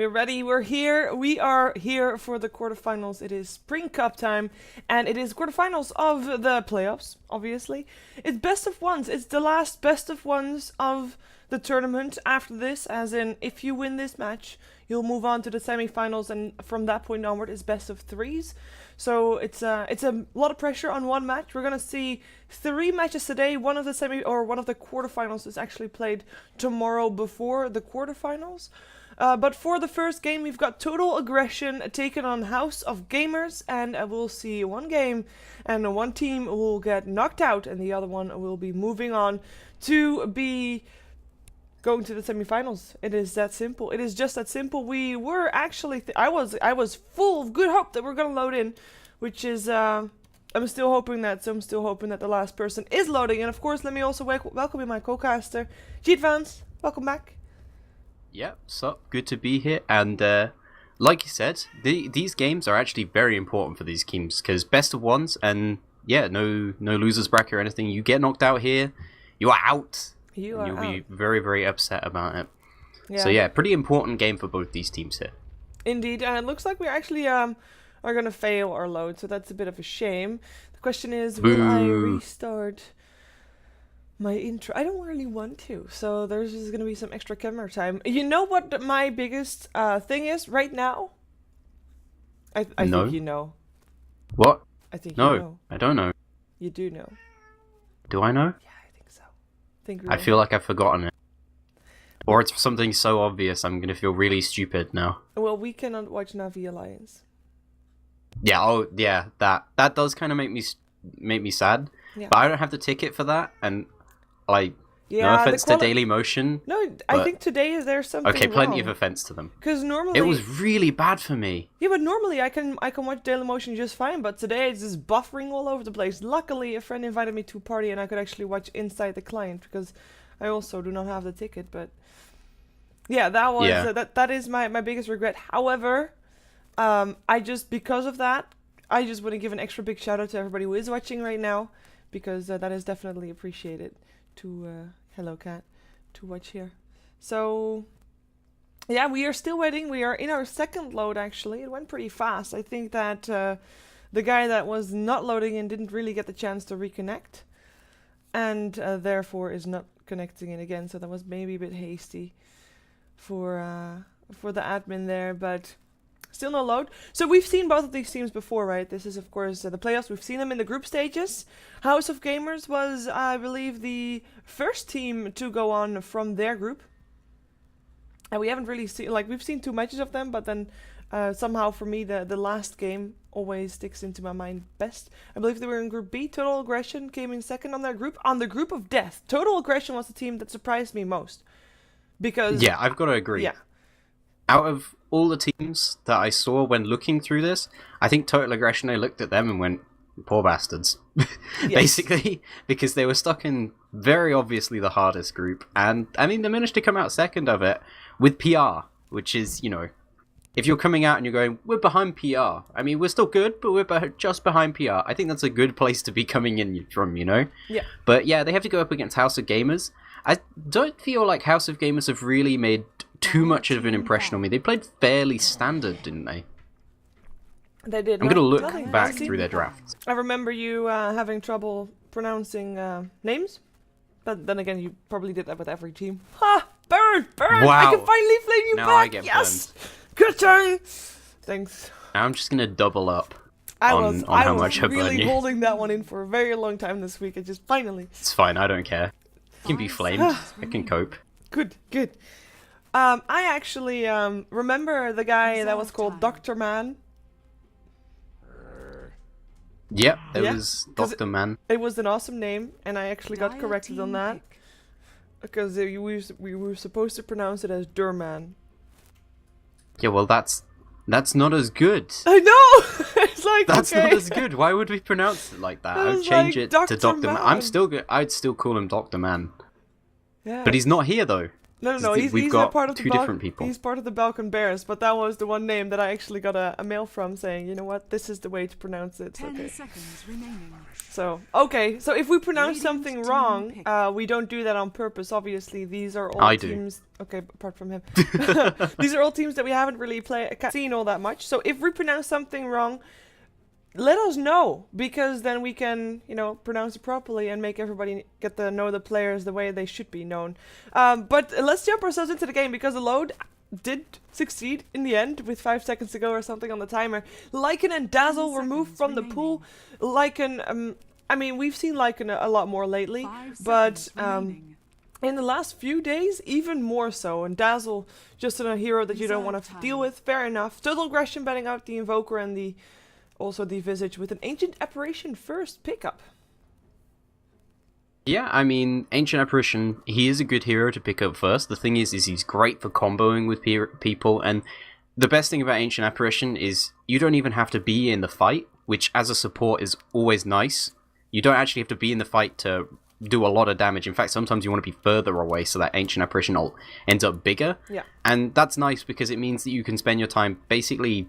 We're ready. We're here. We are here for the quarterfinals. It is Spring Cup time, and it is quarterfinals of the playoffs, obviously. It's best of ones. It's the last best of ones of the tournament after this, as in, if you win this match, you'll move on to the semifinals, and from that point onward, it's best of threes. So it's a lot of pressure on one match. We're gonna see 3 matches today. One of the quarterfinals is actually played tomorrow before the quarterfinals. But for the first game, we've got Total Aggression taken on House of Gamers, and we'll see one game, and one team will get knocked out, and the other one will be moving on to be going to the semifinals. It is that simple. It is just that simple. We were actually, I was full of good hope that we're gonna load in, which is I'm still hoping that. So I'm still hoping that the last person is loading. And of course, let me also welcome my co-caster, Cheat Vance. Welcome back. Yeah, sup, good to be here, and like you said, these games are actually very important for these teams, because best of ones, and yeah, no losers bracket or anything. You get knocked out here, you are out. You'll be very, very upset about it. Yeah. So yeah, pretty important game for both these teams here. Indeed, and it looks like we actually are going to fail our load, so that's a bit of a shame. The question is, will I restart my intro? I don't really want to, so there's just gonna be some extra camera time. You know what my biggest thing is right now? I think you know. What? I think you know. I don't know. You do know. Do I know? Yeah, I think so. I feel like I've forgotten it. Or it's something so obvious I'm gonna feel really stupid now. Well, we cannot watch Navi Alliance. Yeah, oh yeah, that does kind of make me sad. Yeah. But I don't have the ticket for that, and like, no offense to Daily Motion. No, I think today there's something okay, plenty wrong. Of offense to them. Because normally it was really bad for me. Yeah, but normally I can watch Daily Motion just fine. But today it's just buffering all over the place. Luckily, a friend invited me to a party, and I could actually watch inside the client because I also do not have the ticket. But yeah, that was that is my biggest regret. However, I just because of that, I just want to give an extra big shout out to everybody who is watching right now, because that is definitely appreciated. To hello cat to watch here. So yeah, we are still waiting. We are in our second load. Actually, it went pretty fast. I think that the guy that was not loading in didn't really get the chance to reconnect, and therefore is not connecting in again. So that was maybe a bit hasty for the admin there, but still no load. So we've seen both of these teams before, right? This is, of course, the playoffs. We've seen them in the group stages. House of Gamers was, I believe, the first team to go on from their group. And we haven't really seen, like, we've seen 2 matches of them, but then somehow for me, the last game always sticks into my mind best. I believe they were in Group B. Total Aggression came in second on their group, on the group of death. Total Aggression was the team that surprised me most. Because... yeah, I've got to agree. Yeah. Out of all the teams that I saw when looking through this, I think Total Aggression, I looked at them and went, poor bastards. Basically, because they were stuck in very obviously the hardest group. And, I mean, they managed to come out second of it with PR, which is, you know, if you're coming out and you're going, we're behind PR. I mean, we're still good, but we're just behind PR. I think that's a good place to be coming in from, you know? Yeah. But yeah, they have to go up against House of Gamers. I don't feel like House of Gamers have really made too much of an impression on me. They played fairly standard, didn't they? They did. I'm going to look back through their drafts. I remember you having trouble pronouncing names, but then again, you probably did that with every team. Ha! Burn! Burn! Wow. I can finally flame you now back! I get yes! Burned. Good turn! Thanks. Now I'm just going to double up on how much I burn you. I was really holding that one in for a very long time this week. I just finally... It's fine, I don't care. You can be flamed. I can cope. Good, good. I actually remember the guy that was called Dr. Man. Yep, it was Dr. Man. It was an awesome name, and I actually got corrected on that. Because we were supposed to pronounce it as Durman. Yeah, well, that's not as good. I know! It's like, that's not as good. Why would we pronounce it like that? I'd change it to Dr. Man. I'd still call him Dr. Man. Yeah. But he's not here, though. No. He's got a part of the two different people. He's part of the Balkan Bears, but that was the one name that I actually got a mail from saying, you know what, this is the way to pronounce it. 10 Okay. seconds remaining. So so if we pronounce Radiant something team wrong, pick. we don't do that on purpose. Obviously, these are all I do. teams. Okay, apart from him, these are all teams that we haven't really seen all that much. So if we pronounce something wrong, let us know, because then we can, pronounce it properly and make everybody get to know the players the way they should be known. But let's jump ourselves into the game, because the load did succeed in the end with 5 seconds to go or something on the timer. Lycan and Dazzle were moved from the pool. Lycan, we've seen Lycan a lot more lately, but in the last few days, even more so. And Dazzle, just a hero that you don't want to deal with. Fair enough. Total Aggression betting out the Invoker and also the Visage with an Ancient Apparition first pickup. Yeah, Ancient Apparition, he is a good hero to pick up first. The thing is he's great for comboing with people, and the best thing about Ancient Apparition is you don't even have to be in the fight, which as a support is always nice. You don't actually have to be in the fight to do a lot of damage. In fact, sometimes you want to be further away so that Ancient Apparition ult ends up bigger. Yeah. And that's nice because it means that you can spend your time basically,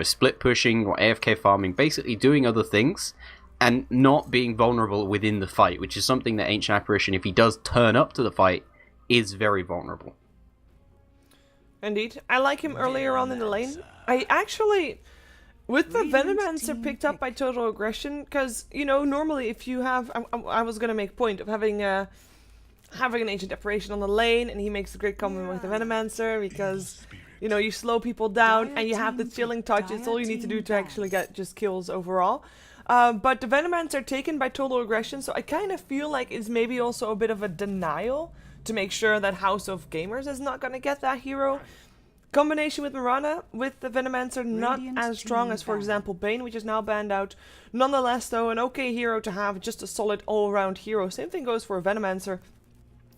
split pushing or AFK farming, basically doing other things and not being vulnerable within the fight, which is something that Ancient Apparition, if he does turn up to the fight, is very vulnerable. Indeed. I like him earlier on in the lane. I actually, with the Venomancer picked up by Total Aggression, because, normally if you have... I was going to make point of having an Ancient Apparition on the lane, and he makes a great combo with the Venomancer, because, you slow people down, and you have the chilling touch. It's all you need to do to actually get just kills overall. But the Venomancer taken by Total Aggression, so I kind of feel like it's maybe also a bit of a denial to make sure that House of Gamers is not going to get that hero. Combination with Mirana, with the Venomancer not as strong as, for example, Bane, which is now banned out. Nonetheless, though, an okay hero to have, just a solid all-around hero. Same thing goes for Venomancer.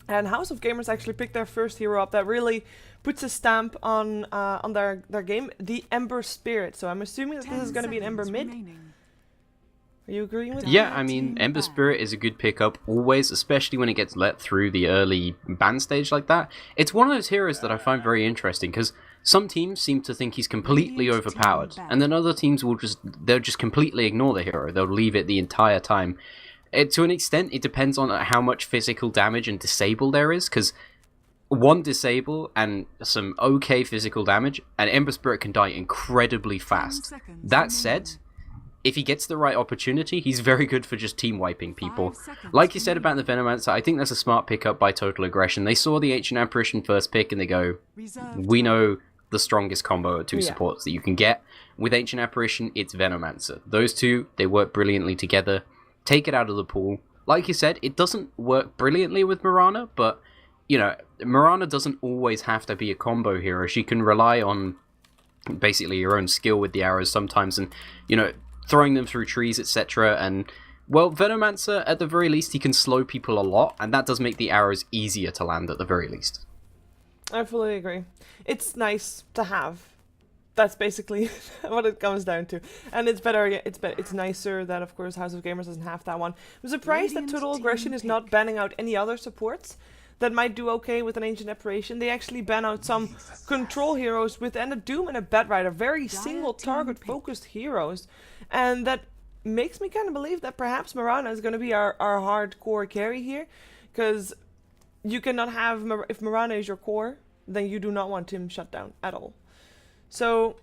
And House of Gamers actually picked their first hero up that really puts a stamp on their game, the Ember Spirit. So I'm assuming that this is going to be an Ember mid. Are you agreeing with that? Yeah, Ember Spirit is a good pickup, always, especially when it gets let through the early ban stage like that. It's one of those heroes that I find very interesting, because some teams seem to think he's completely overpowered, and then other teams they'll just completely ignore the hero. They'll leave it the entire time. To an extent, it depends on how much physical damage and disable there is, because one disable and some okay physical damage, and Ember Spirit can die incredibly fast. That said, if he gets the right opportunity, he's very good for just team wiping people. Like you said about the Venomancer, I think that's a smart pickup by Total Aggression. They saw the Ancient Apparition first pick and they go, we know the strongest combo of two supports that you can get. With Ancient Apparition, it's Venomancer. Those two, they work brilliantly together. Take it out of the pool. Like you said, it doesn't work brilliantly with Mirana, but, Mirana doesn't always have to be a combo hero. She can rely on basically your own skill with the arrows sometimes, and, throwing them through trees, etc. And, well, Venomancer, at the very least, he can slow people a lot, and that does make the arrows easier to land at the very least. I fully agree. It's nice to have. That's basically what it comes down to. And it's better, it's nicer that, of course, House of Gamers doesn't have that one. I'm surprised that Total Aggression is not banning out any other supports that might do okay with an Ancient Apparition. They actually ban out some control heroes with a Doom and a Batrider, very single target focused heroes. And that makes me kind of believe that perhaps Mirana is going to be our hardcore carry here, because you cannot have, if Mirana is your core, then you do not want him shut down at all. So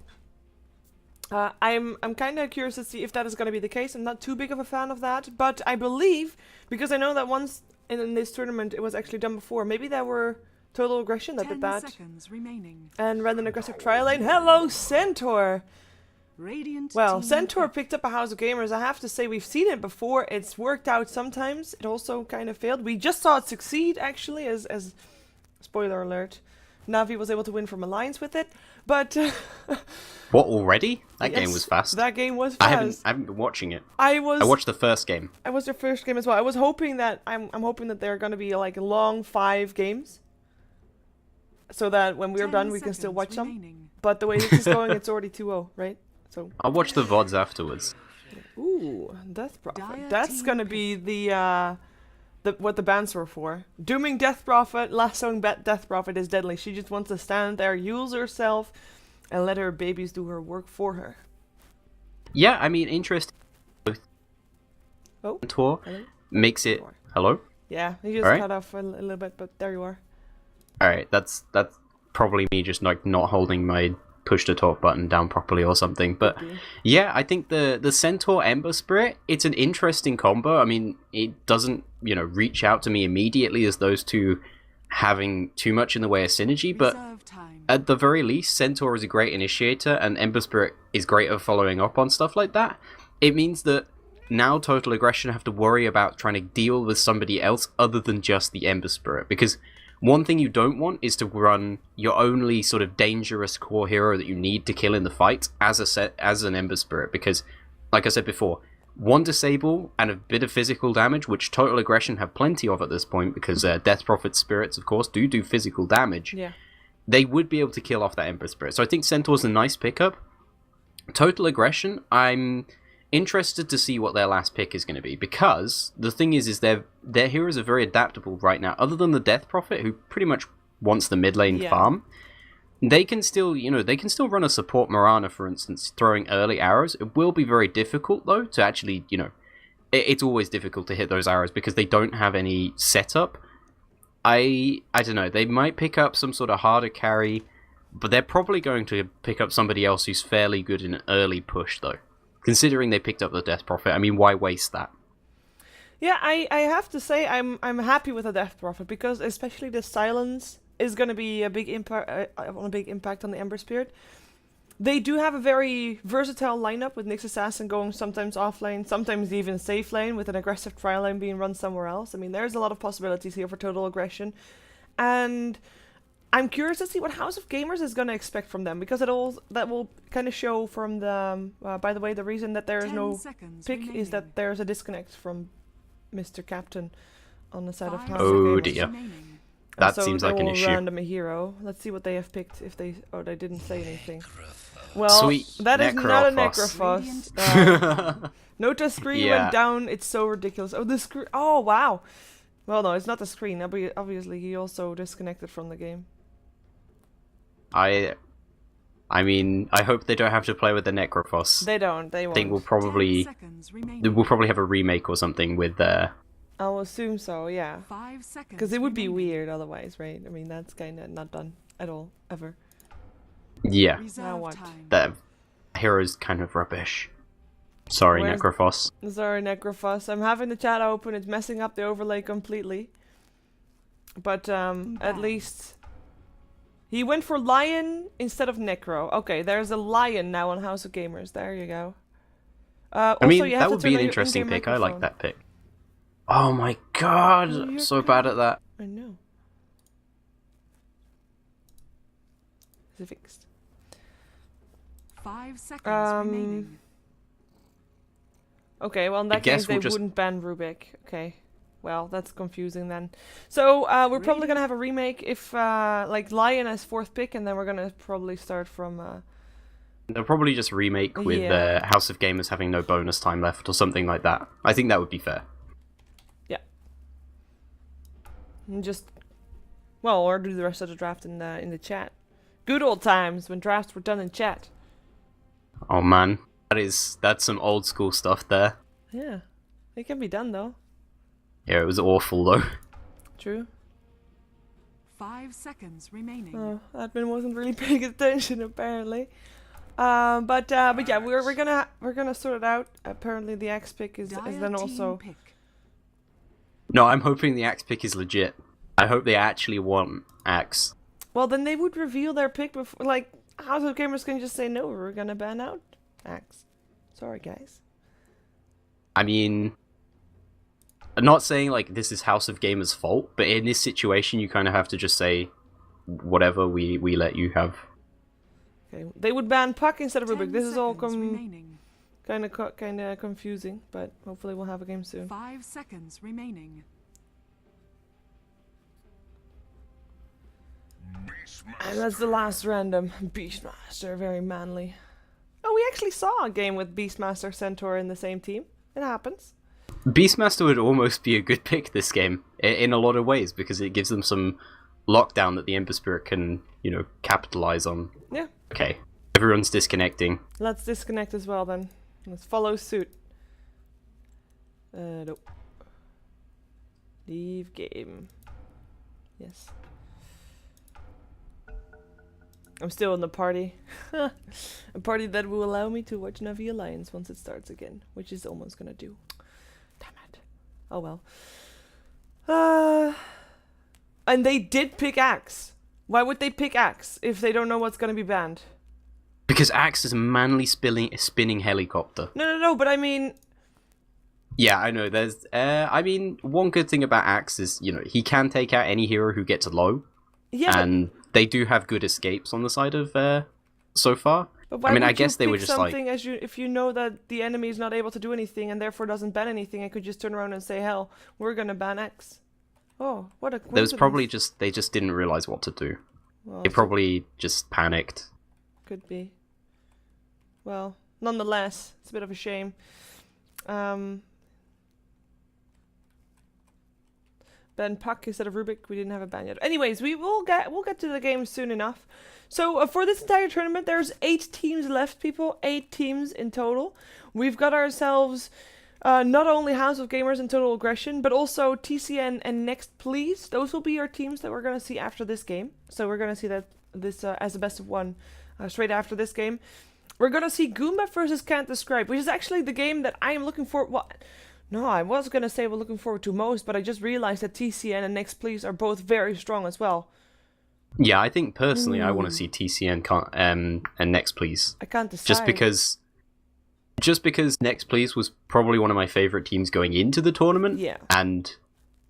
I'm kind of curious to see if that is going to be the case. I'm not too big of a fan of that, but I believe, because I know that once in this tournament it was actually done before, maybe there were Total Aggression that did that. And ran an aggressive trial lane. Hello, Centaur! Well, Centaur picked up a House of Gamers. I have to say, we've seen it before. It's worked out sometimes. It also kind of failed. We just saw it succeed, actually, as spoiler alert. Navi was able to win from Alliance with it, but... What, already? That Yes, game was fast. That game was fast. I haven't been watching it. I watched the first game. I was their first game as well. I was hoping that... I'm hoping that they're going to be, like, long 5 games, so that when we're done, we can still watch them. But the way this is going, it's already 2-0, right? So I'll watch the VODs afterwards. Ooh, Death Prophet. That's gonna be the what the bans were for. Dooming Death Prophet, lassoing Death Prophet is deadly. She just wants to stand there, use herself, and let her babies do her work for her. Yeah, I mean, interesting. Oh, Tour hello? makes it. Hello? Yeah, you just Alright. cut off a little bit, but there you are. Alright, that's probably me just like not holding my push to talk button down properly or something. But yeah, I think the Centaur Ember Spirit, it's an interesting combo. I mean, it doesn't, reach out to me immediately as those two having too much in the way of synergy, but at the very least, Centaur is a great initiator and Ember Spirit is great at following up on stuff like that. It means that now Total Aggression have to worry about trying to deal with somebody else other than just the Ember Spirit, because one thing you don't want is to run your only sort of dangerous core hero that you need to kill in the fight as an Ember Spirit, because, like I said before, one disable and a bit of physical damage, which Total Aggression have plenty of at this point, because Death Prophet spirits, of course, do physical damage. Yeah. They would be able to kill off that Ember Spirit. So I think Centaur's a nice pickup. Total Aggression, I'm interested to see what their last pick is going to be, because the thing is their heroes are very adaptable right now. Other than the Death Prophet, who pretty much wants the mid lane farm, they can still run a support Mirana, for instance, throwing early arrows. It will be very difficult though to actually, it's always difficult to hit those arrows because they don't have any setup. I don't know. They might pick up some sort of harder carry, but they're probably going to pick up somebody else who's fairly good in an early push though. Considering they picked up the Death Prophet, I mean, why waste that? Yeah, I have to say I'm happy with the Death Prophet, because especially the silence is going to be a big impact on the Ember Spirit. They do have a very versatile lineup with Nyx Assassin going sometimes offlane, sometimes even safe lane with an aggressive trial lane being run somewhere else. I mean, there's a lot of possibilities here for Total Aggression, and I'm curious to see what House of Gamers is going to expect from them, because that will kind of show from the... by the way, the reason that there is no pick is that there's a disconnect from Mr. Captain on the side of House of Gamers. Oh dear. That seems like an issue. Random a hero. Let's see what they have picked. If they... Oh, they didn't say anything. Well, Sweet. that is not a Necrophos. Note the screen went down. It's so ridiculous. Oh, the screen... Oh, wow. Well, no, it's not the screen. Obviously, he also disconnected from the game. I mean, I hope they don't have to play with the Necrophos. They don't. They won't. I think we'll probably have a remake or something with I'll assume so. Yeah. Because it would be weird otherwise, right? I mean, that's kind of not done at all ever. Yeah. Now what? That hero's kind of rubbish. Sorry, Necrophos. Sorry, Necrophos. I'm having the chat open. It's messing up the overlay completely. But at least. He went for Lion instead of Necro. Okay, there's a Lion now on House of Gamers. There you go. I mean, that would be an interesting pick. I like that pick. Oh my god, I'm so bad at that. I know. Is it fixed? 5 seconds remaining. Okay, well in that case they wouldn't ban Rubik. Okay. Well, that's confusing then. So, we're probably gonna have a remake if, like, Lion as 4th pick, and then we're gonna probably start from, They'll probably just remake with House of Gamers having no bonus time left or something like that. I think that would be fair. Yeah. And just... Well, or do the rest of the draft in the chat. Good old times when drafts were done in chat. Oh man, that's some old school stuff there. Yeah. It can be done, though. Yeah, it was awful though. True. 5 seconds remaining. Oh, admin wasn't really paying attention apparently. But yeah, we're gonna sort it out. Apparently the Axe pick is then also. No, I'm hoping the Axe pick is legit. I hope they actually want Axe. Well, then they would reveal their pick before. Like, House of Gamers can just say no, we're gonna ban out Axe. Sorry, guys. I mean, I'm not saying like this is House of Gamers' fault, but in this situation, you kind of have to just say whatever we let you have. Okay, they would ban Puck instead of Rubik. This is all kind of confusing, but hopefully we'll have a game soon. 5 seconds remaining. And that's the last random. Beastmaster, very manly. Oh, we actually saw a game with Beastmaster Centaur in the same team. It happens. Beastmaster would almost be a good pick this game in a lot of ways because it gives them some lockdown that the Ember Spirit can, capitalize on. Yeah. Okay, everyone's disconnecting. Let's disconnect as well then. Let's follow suit. Nope. Leave game. Yes. I'm still in the party. A party that will allow me to watch Navi Alliance once it starts again, which is almost gonna do. Damn it. Oh well. And they did pick Axe. Why would they pick Axe if they don't know what's gonna be banned? Because Axe is a manly spinning helicopter. No, but I mean... Yeah, I know. There's, one good thing about Axe is, he can take out any hero who gets low. Yeah, and they do have good escapes on the side of so far. but why I mean, would I guess you they pick were just something as if you know that the enemy is not able to do anything and therefore doesn't ban anything, I could just turn around and say, hell, we're gonna ban X. Oh, what a coincidence. There was probably they just didn't realize what to do. Well, They probably just panicked. could be. Well, nonetheless, it's a bit of a shame. Ben Puck instead of Rubik. We didn't have a ban yet. Anyways, we'll get to the game soon enough. So for this entire tournament, there's 8 teams left, people. 8 teams in total. We've got ourselves not only House of Gamers and Total Aggression, but also TCN and Next Please. Those will be our teams that we're gonna see after this game. So we're gonna see that this as a best of 1 straight after this game. We're gonna see Goomba versus Can't Describe, which is actually the game that I am looking for. What? No, I was gonna say we're looking forward to most, but I just realized that TCN and Next Please are both very strong as well. Yeah, I think personally I want to see TCN and Next Please. I can't decide. Just because Next Please was probably one of my favorite teams going into the tournament. Yeah. And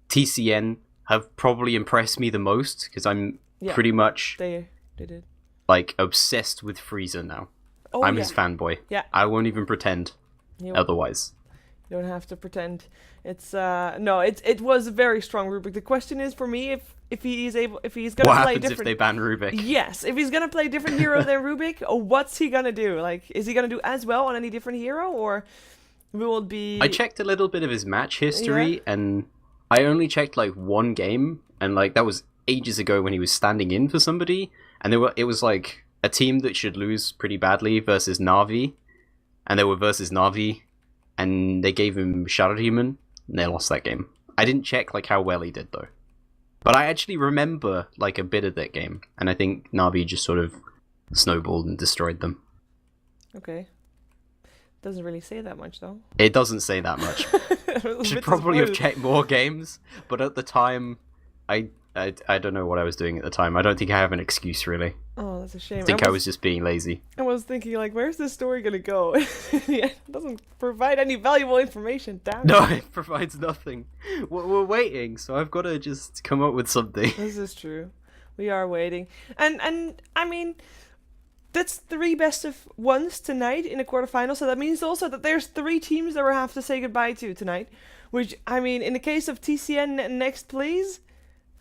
TCN have probably impressed me the most because I'm pretty much They did. like obsessed with Frieza now. Oh, I'm yeah. his fanboy. Yeah. I won't even pretend otherwise. You don't have to pretend. It's no, it was a very strong Rubik. The question is for me if he's gonna What play happens different. if they ban Rubik? Yes, if he's gonna play a different hero than Rubik, what's he gonna do? Like, is he gonna do as well on any different hero, or will it be? I checked a little bit of his match history, and I only checked like one game, and like that was ages ago when he was standing in for somebody, and it was like a team that should lose pretty badly versus Navi, and they were versus Navi, and they gave him Shadow Human, and they lost that game. I didn't check like how well he did though. But I actually remember like a bit of that game, and I think Navi just sort of snowballed and destroyed them. Okay. Doesn't really say that much though. It doesn't say that much. Should probably have checked more games, but at the time, I don't know what I was doing at the time. I don't think I have an excuse really. Oh, that's a shame. I think I was just being lazy. I was thinking like, where's this story gonna go? Yeah, it doesn't provide any valuable information. Damn. No, it provides nothing. We're waiting, so I've got to just come up with something. This is true. We are waiting, and I mean, that's 3 best of 1s tonight in the quarterfinal. So that means also that there's 3 teams that we have to say goodbye to tonight. Which I mean, in the case of TCN Next Please,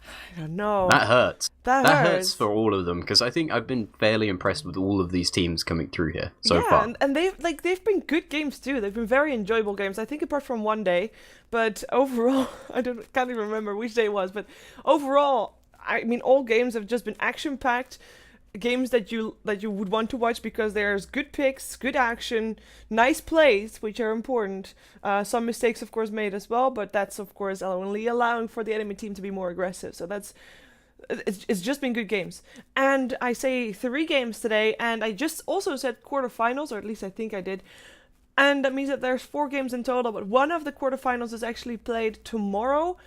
I don't know. That hurts. That hurts for all of them because I think I've been fairly impressed with all of these teams coming through here so far. And they've been good games too. They've been very enjoyable games. I think apart from one day, but overall, can't even remember which day it was. But overall, I mean, all games have just been action packed. Games that you would want to watch because there's good picks, good action, nice plays, which are important. Some mistakes, of course, made as well, but that's of course only allowing for the enemy team to be more aggressive. So it's just been good games. And I say 3 games today, and I just also said quarterfinals, or at least I think I did. And that means that there's 4 games in total, but one of the quarterfinals is actually played tomorrow.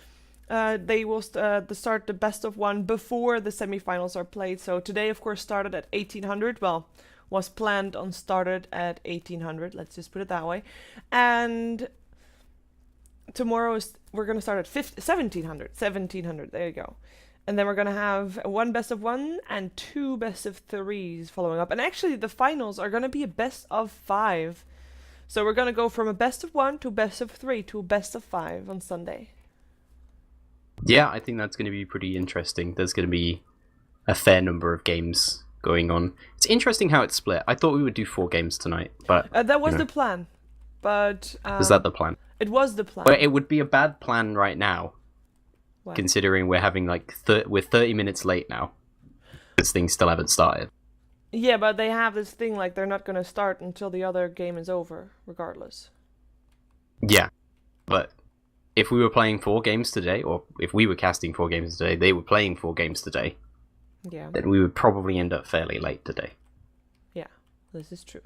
They will start the best of 1 before the semifinals are played. So today, of course, started at 1800. Well, was planned on started at 1800. Let's just put it that way. And tomorrow we're going to start at 1700. 1700. There you go. And then we're going to have 1 best of 1 and 2 best of 3s following up. And actually, the finals are going to be a best of 5. So we're going to go from a best of 1 to a best of 3 to a best of 5 on Sunday. Yeah, I think that's going to be pretty interesting. There's going to be a fair number of games going on. It's interesting how it's split. I thought we would do 4 games tonight, but That was the plan. But is that the plan? It was the plan. But it would be a bad plan right now, What? considering we're having like we're 30 minutes late now, because things still haven't started. Yeah, but they have this thing like they're not gonna start until the other game is over, regardless. Yeah, but if we were playing 4 games today, or if we were casting 4 games today, they were playing 4 games today, Yeah. then we would probably end up fairly late today. Yeah, this is true.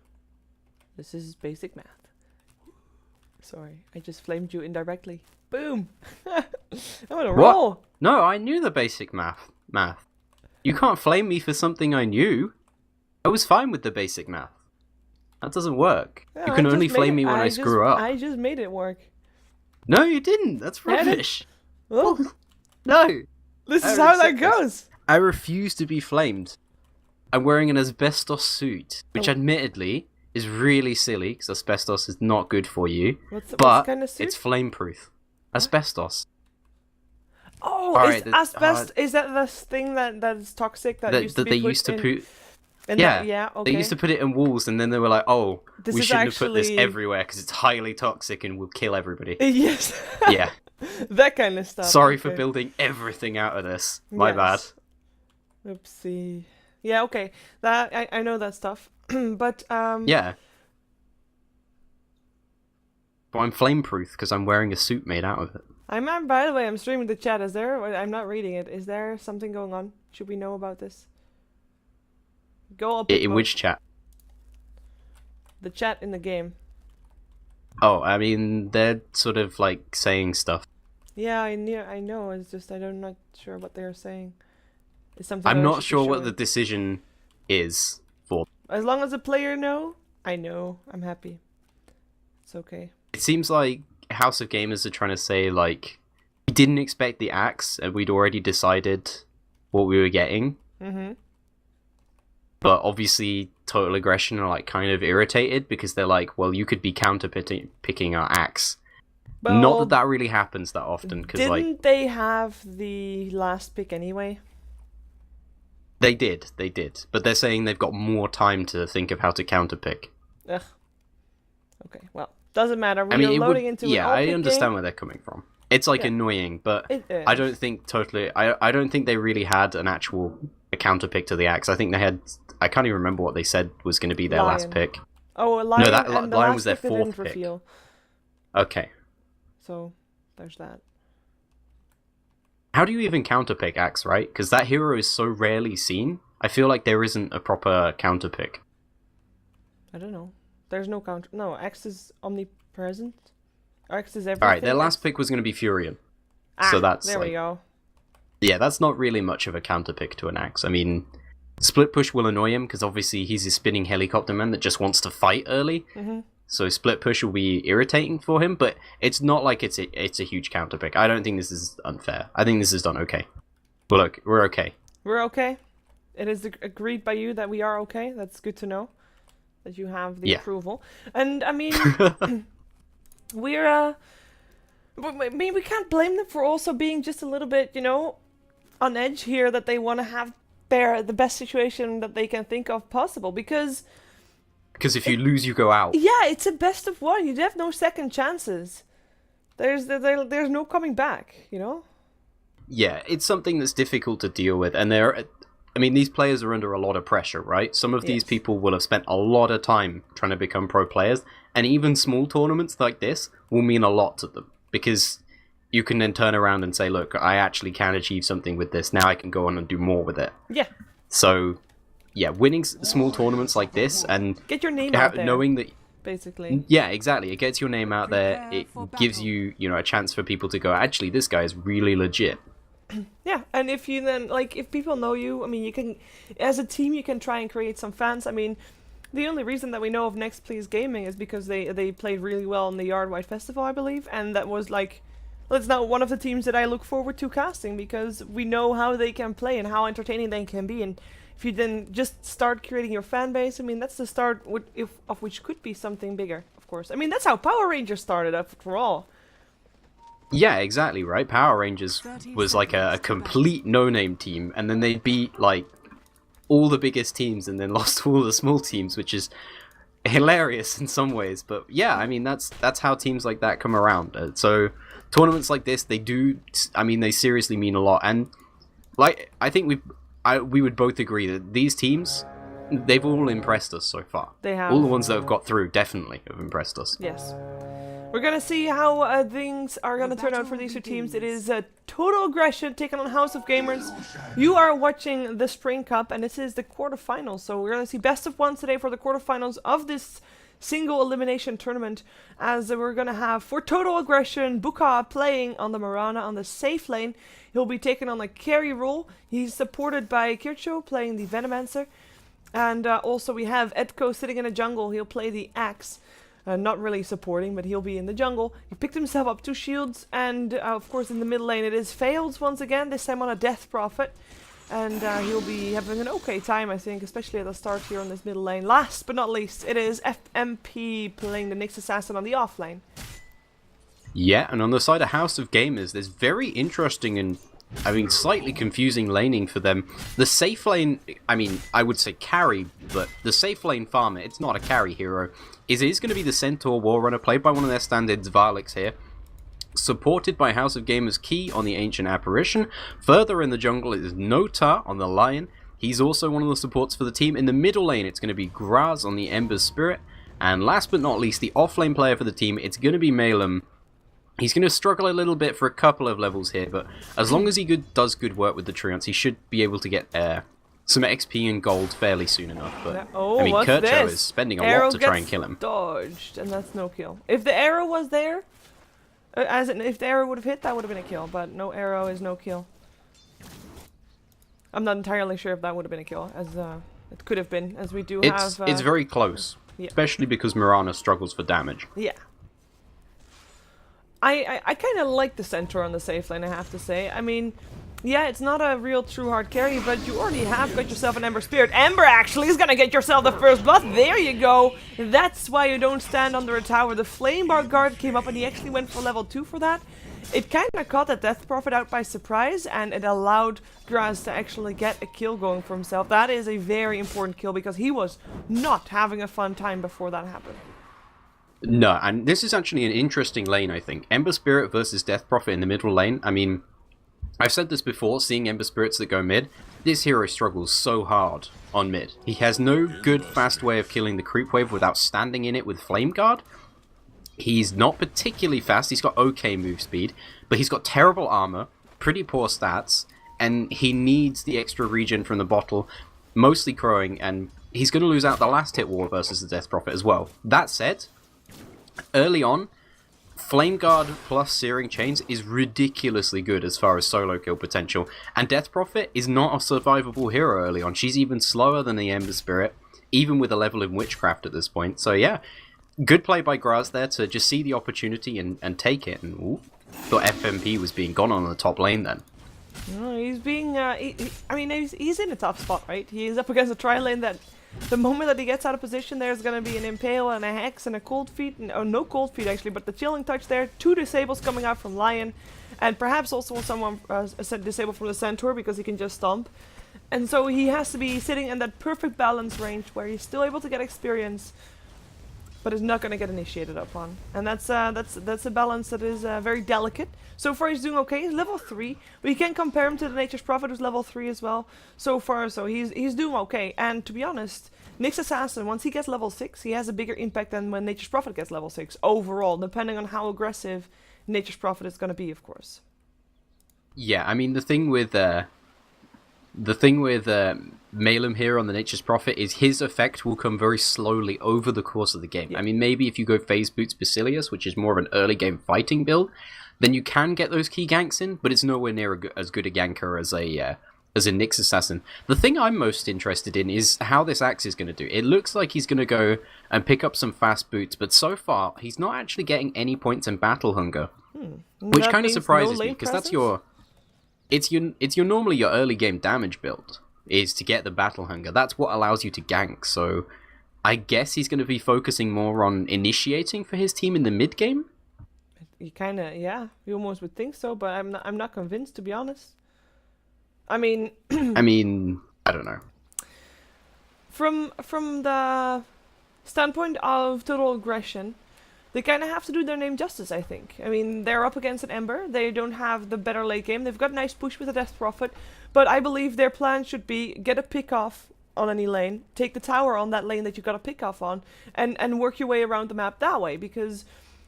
This is basic math. Sorry, I just flamed you indirectly. Boom! I'm on a roll! No, I knew the basic math. You can't flame me for something I knew. I was fine with the basic math. That doesn't work. Yeah, You I can just only made flame it- me when I just- screw up. I just made it work. No, you didn't. That's Yeah, I did. rubbish. Oh, No. this I is how that already said goes! I refuse to be flamed. I'm wearing an asbestos suit, which Oh. admittedly is really silly because asbestos is not good for you, What's but kind of suit? it's flame proof. Asbestos. Oh, Alright, is asbestos? Is that this thing that's toxic that used to That be they put used to in, put. in Yeah, that, yeah, okay. They used to put it in walls, and then they were like, "Oh, This we is shouldn't have put this actually- everywhere because it's highly toxic and will kill everybody." Yes. Yeah. That kind of stuff. Sorry for okay. building everything out of this. My Yes. bad. Oopsie. Yeah, okay. That I know that stuff. But Yeah. But I'm flame proof because I'm wearing a suit made out of it. by the way, I'm streaming the chat. Is there? I'm not reading it. Is there something going on? Should we know about this? Go up. In which chat? The chat in the game. Oh, I mean, they're sort of like saying stuff. Yeah, I know. It's just I'm not sure what they're saying. It's something. I'm that I not should be sure what the showing. decision is for. As long as the player know, I know. I'm happy. It's okay. It seems like House of Gamers are trying to say, like, we didn't expect the axe and we'd already decided what we were getting. Mm-hmm. But obviously, Total Aggression are, like, kind of irritated because they're like, well, you could be counter-picking our axe. Well, Not that really happens that often, because, didn't like, they have the last pick anyway? they did. But they're saying they've got more time to think of how to counter-pick. Ugh. Okay, well, doesn't matter. I mean, We're it loading would, into yeah, an I all-pick understand game. where they're coming from. It's, like, Yeah. annoying, but It is. I don't think I don't think they really had a counter pick to the axe. I think they had. I can't even remember what they said was going to be their last Lion. pick. Oh, a lion, that and the lion last was their pick they fourth didn't pick. reveal. Okay. So, there's that. How do you even counter pick axe, right? Because that hero is so rarely seen. I feel like there isn't a proper counter pick. I don't know. There's no counter. No, X is omnipresent. X is everything. All right, their last X- pick was going to be Furion. Ah, so that's there like, we go. yeah, that's not really much of a counter pick to an axe. I mean, split push will annoy him because obviously he's a spinning helicopter man that just wants to fight early. Mm-hmm. So split push will be irritating for him, but it's not like it's a huge counter pick. I don't think this is unfair. I think this is done okay. But look, we're okay. We're okay. It is agreed by you that we are okay. That's good to know. That you have the Yeah. approval. And I mean, we're I mean, we can't blame them for also being just a little bit, on edge here. That they want to have the best situation that they can think of possible. Because Because if you lose, you go out. yeah, it's a best of one. You have no second chances. There's no coming back. Yeah, it's something that's difficult to deal with, and these players are under a lot of pressure, right? Some of these Yes. people will have spent a lot of time trying to become pro players, and even small tournaments like this will mean a lot to them, because you can then turn around and say, look, I actually can achieve something with this, now I can go on and do more with it. Yeah. So, yeah, winning small tournaments like this, and Get your name out there. knowing that... Basically. Yeah, exactly. It gets your name out there, it gives you, a chance for people to go, actually, this guy is really legit. Yeah, and if you then, if people know you, I mean, you can, as a team, you can try and create some fans. I mean, the only reason that we know of Next Please Gaming is because they played really well in the Yardwide Festival, I believe, and that was that's now one of the teams that I look forward to casting, because we know how they can play and how entertaining they can be, and if you then just start creating your fan base, I mean, that's the start of which could be something bigger, of course. I mean, that's how Power Rangers started, after all. Yeah, exactly, right? Power Rangers was like a complete no-name team, and then they beat, all the biggest teams and then lost all the small teams, which is hilarious in some ways. But yeah, I mean that's how teams like that come around. So tournaments like this, they seriously mean a lot. And like I think we would both agree that these teams, they've all impressed us so far. They have. All the ones that have got through definitely have impressed us. Yes. We're going to see how things are going to turn out for these two teams. It is Total Aggression taking on House of Gamers. You are watching the Spring Cup, and this is the quarterfinals. So we're going to see best of one today for the quarterfinals of this single elimination tournament. As we're going to have, for Total Aggression, Buka playing on the Mirana on the safe lane. He'll be taking on a carry role. He's supported by Kircho playing the Venomancer. And also we have Edko sitting in a jungle. He'll play the Axe. Not really supporting, but he'll be in the jungle. He picked himself up 2 shields, and of course in the middle lane it is Fails once again, this time on a Death Prophet. And he'll be having an okay time, I think, especially at the start here on this middle lane. Last but not least, it is FMP playing the Nyx Assassin on the off lane. Yeah, and on the side of House of Gamers, there's very interesting and slightly confusing laning for them. The safe lane, I would say carry, but the safe lane farmer, it's not a carry hero, is going to be the Centaur Warrunner, played by one of their standards, Varlix here, supported by House of Gamers Key on the Ancient Apparition. Further in the jungle is Nota on the Lion. He's also one of the supports for the team. In the middle lane, it's going to be Graz on the Ember's Spirit. And last but not least, the off-lane player for the team, it's going to be Malum. He's going to struggle a little bit for a couple of levels here, but as long as he does good work with the Treants, he should be able to get some XP and gold fairly soon enough. But Kircho is spending a lot to try and kill him. Dodged, and that's no kill. If the arrow was there, if the arrow would have hit, that would have been a kill. But no arrow is no kill. I'm not entirely sure if that would have been a kill, as it could have been, as we do have. It's very close, yeah. Especially because Mirana struggles for damage. Yeah. I kind of like the Centaur on the safe lane, I have to say. I mean, yeah, it's not a real true hard carry, but you already have got yourself an Ember Spirit. Ember actually is gonna get yourself the first blood. There you go. That's why you don't stand under a tower. The Flame Bar Guard came up and he actually went for level 2 for that. It kind of caught that Death Prophet out by surprise, and it allowed Graz to actually get a kill going for himself. That is a very important kill because he was not having a fun time before that happened. No, and this is actually an interesting lane, I think. Ember Spirit versus Death Prophet in the middle lane. I mean, I've said this before, seeing Ember Spirits that go mid, this hero struggles so hard on mid. He has no good fast way of killing the creep wave without standing in it with Flame Guard. He's not particularly fast, he's got okay move speed, but he's got terrible armor, pretty poor stats, and he needs the extra regen from the bottle, mostly crowing, and he's going to lose out the last hit war versus the Death Prophet as well. That said, early on, Flame Guard plus Searing Chains is ridiculously good as far as solo kill potential, and Death Prophet is not a survivable hero early on. She's even slower than the Ember Spirit, even with a level of Witchcraft at this point. So yeah, good play by Graz there to just see the opportunity and take it. And ooh, thought FMP was being gone on the top lane then. No, he's being, he's in a tough spot, right? He's up against a tri lane that the moment that he gets out of position, there's going to be an Impale and a Hex and a Cold Feet. No Cold Feet, actually, but the Chilling Touch there. 2 disables coming out from Lion. And perhaps also someone disabled from the Centaur because he can just stomp. And so he has to be sitting in that perfect balance range where he's still able to get experience, but is not going to get initiated upon. And that's a balance that is very delicate. So far he's doing okay. He's level 3. We can compare him to the Nature's Prophet, who's level 3 as well. So far, so he's doing okay. And to be honest, Nyx Assassin, once he gets level 6, he has a bigger impact than when Nature's Prophet gets level 6 overall, depending on how aggressive Nature's Prophet is going to be, of course. Yeah, I mean, the thing with Malum here on the Nature's Prophet is his effect will come very slowly over the course of the game. Yeah. I mean, maybe if you go Phase Boots Basilius, which is more of an early game fighting build, then you can get those key ganks in, but it's nowhere near as good a ganker as a Nyx Assassin. The thing I'm most interested in is how this Axe is going to do. It looks like he's going to go and pick up some fast boots, but so far he's not actually getting any points in Battle Hunger, which kind of surprises me because that's it's normally your early game damage build is to get the Battle Hunger. That's what allows you to gank. So I guess he's going to be focusing more on initiating for his team in the mid game. You kind of, yeah, you almost would think so, but I'm not convinced, to be honest. I mean, I don't know. From the standpoint of total aggression, they kind of have to do their name justice, I think. I mean, they're up against an Ember. They don't have the better late game. They've got a nice push with the Death Prophet. But I believe their plan should be get a pick off on any lane, take the tower on that lane that you got a pick off on, and work your way around the map that way. Because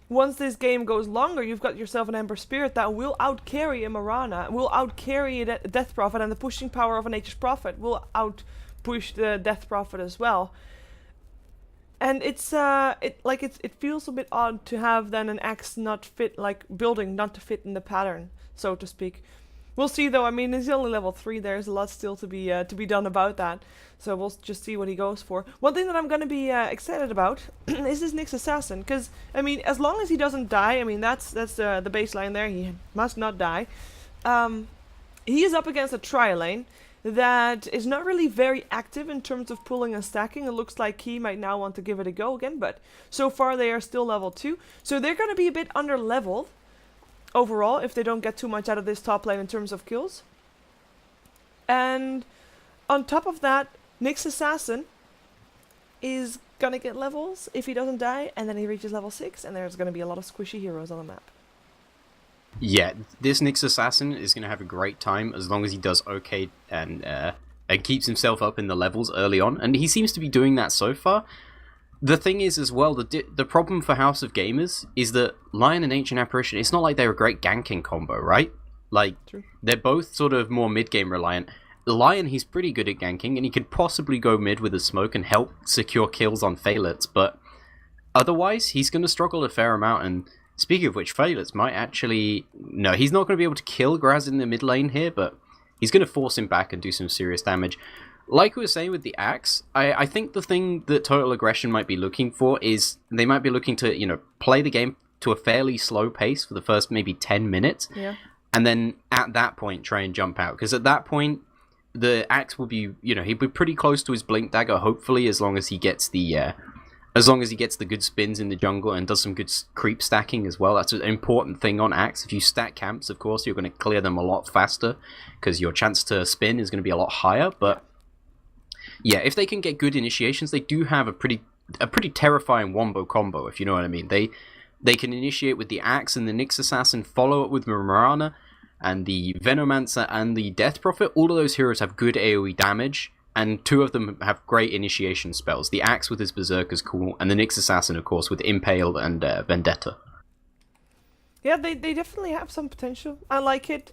once this game goes longer, you've got yourself an Ember Spirit that will outcarry a Mirana, will outcarry a Death Prophet, and the pushing power of an Aegis Prophet will outpush the Death Prophet as well. And it's it feels a bit odd to have then an axe not fit, like building not to fit in the pattern, so to speak. We'll see though. I mean, he's only level 3. There's a lot still to be done about that. So we'll just see what he goes for. One thing that I'm gonna be excited about is this Nyx Assassin, because I mean, as long as he doesn't die, I mean that's the baseline there. He must not die. He is up against a tri-lane that is not really very active in terms of pulling and stacking. It looks like he might now want to give it a go again, but so far they are still level 2. So they're going to be a bit under-leveled overall if they don't get too much out of this top lane in terms of kills. And on top of that, Nyx Assassin is going to get levels if he doesn't die, and then he reaches level 6, and there's going to be a lot of squishy heroes on the map. Yeah, this Nyx Assassin is going to have a great time as long as he does okay and keeps himself up in the levels early on, and he seems to be doing that so far. The thing is as well, the problem for House of Gamers is that Lion and Ancient Apparition, it's not like they're a great ganking combo, right? Like, True. They're both sort of more mid-game reliant. Lion, he's pretty good at ganking, and he could possibly go mid with a smoke and help secure kills on Phaelitz, but otherwise, he's going to struggle a fair amount, and speaking of which, Phaelitz might actually... No, he's not going to be able to kill Graz in the mid lane here, but he's going to force him back and do some serious damage. Like we were saying with the axe, I think the thing that Total Aggression might be looking for is they might be looking to, play the game to a fairly slow pace for the first maybe 10 minutes, Yeah. and then at that point try and jump out. Because at that point, the axe will be, he'll be pretty close to his Blink Dagger, hopefully, as long as he gets the... As long as he gets the good spins in the jungle and does some good creep stacking as well. That's an important thing on Axe. If you stack camps, of course, you're going to clear them a lot faster because your chance to spin is going to be a lot higher. But yeah, if they can get good initiations, they do have a pretty terrifying wombo combo, if you know what I mean. They can initiate with the Axe and the Nyx Assassin, follow up with Mirana and the Venomancer and the Death Prophet. All of those heroes have good AoE damage. And 2 of them have great initiation spells. The Axe with his Berserk is cool, and the Nyx Assassin, of course, with Impale and Vendetta. Yeah, they definitely have some potential. I like it.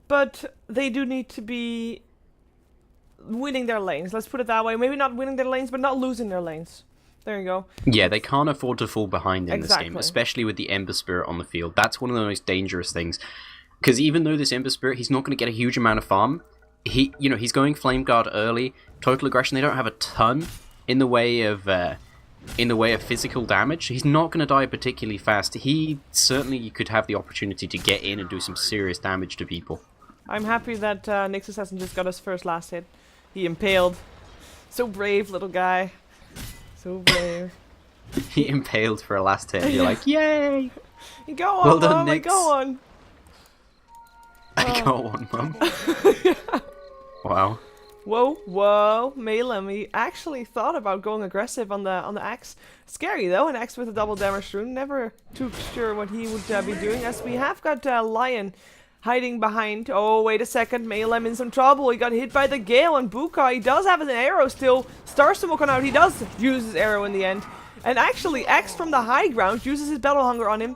But they do need to be winning their lanes. Let's put it that way. Maybe not winning their lanes, but not losing their lanes. There you go. Yeah, they can't afford to fall behind in Exactly. this game, especially with the Ember Spirit on the field. That's one of the most dangerous things. Because even though this Ember Spirit, he's not going to get a huge amount of farm, he's going Flame Guard early. Total Aggression, they don't have a ton in the way of physical damage. He's not going to die particularly fast. He certainly could have the opportunity to get in and do some serious damage to people. I'm happy that Nyx Assassin just got his first last hit. He impaled. So brave, little guy. So brave. He impaled for a last hit. You're like, yay! Go on, Well done, Mom, Nyx. go on. I got one, Mum. Wow. Whoa, Malem, he actually thought about going aggressive on the axe. Scary though, an axe with a double damage rune. Never too sure what he would be doing, as we have got Lion hiding behind. Oh, wait a second, Malem in some trouble. He got hit by the Gale, and Buka, he does have an arrow still. Star Smoke on out, he does use his arrow in the end. And actually, Axe from the high ground uses his Battle Hunger on him.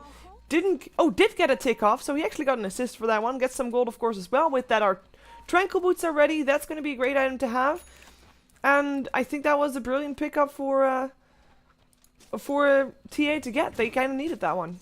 Did get a tick off, so he actually got an assist for that one. Gets some gold, of course, as well. With that, our Tranquil Boots are ready. That's going to be a great item to have. And I think that was a brilliant pickup for TA to get. They kind of needed that one.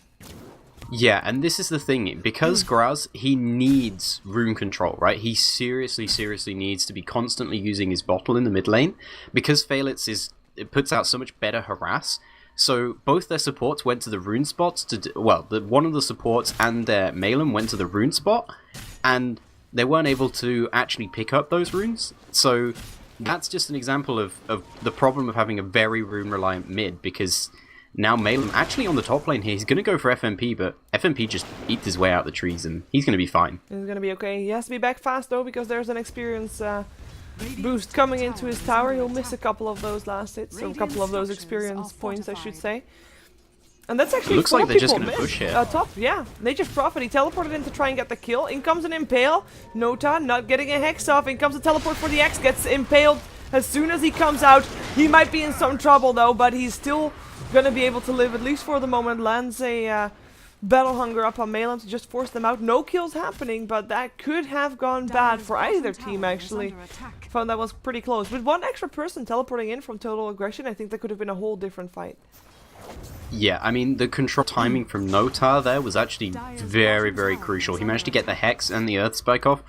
Yeah, and this is the thing. Because Graz, he needs rune control, right? He seriously needs to be constantly using his bottle in the mid lane. Because Phaelitz it puts out so much better harass. So both their supports went to the rune spots one of the supports and Malem went to the rune spot, and they weren't able to actually pick up those runes. So that's just an example of the problem of having a very rune reliant mid, because now Malem actually on the top lane here, he's going to go for FMP, but FMP just eats his way out the trees and he's going to be fine. He's going to be okay. He has to be back fast though, because there's an experience boost coming into his tower. He'll miss a couple of those last hits, or a couple of those experience points, I should say. And that's actually Looks four like they're just people gonna push here. Top, yeah. Nature's Prophet, he teleported in to try and get the kill. In comes an Impale. Nota not getting a Hex off. In comes a teleport for the X, gets impaled as soon as he comes out. He might be in some trouble though, but he's still gonna be able to live, at least for the moment. Lands a Battle Hunger up on Malem to just force them out. No kills happening, but that could have gone bad for either team actually. Found that was pretty close. With one extra person teleporting in from Total Aggression, I think that could have been a whole different fight. Yeah, I mean, the control timing from Notar there was actually very, very crucial. He managed to get the Hex and the Earth Spike off,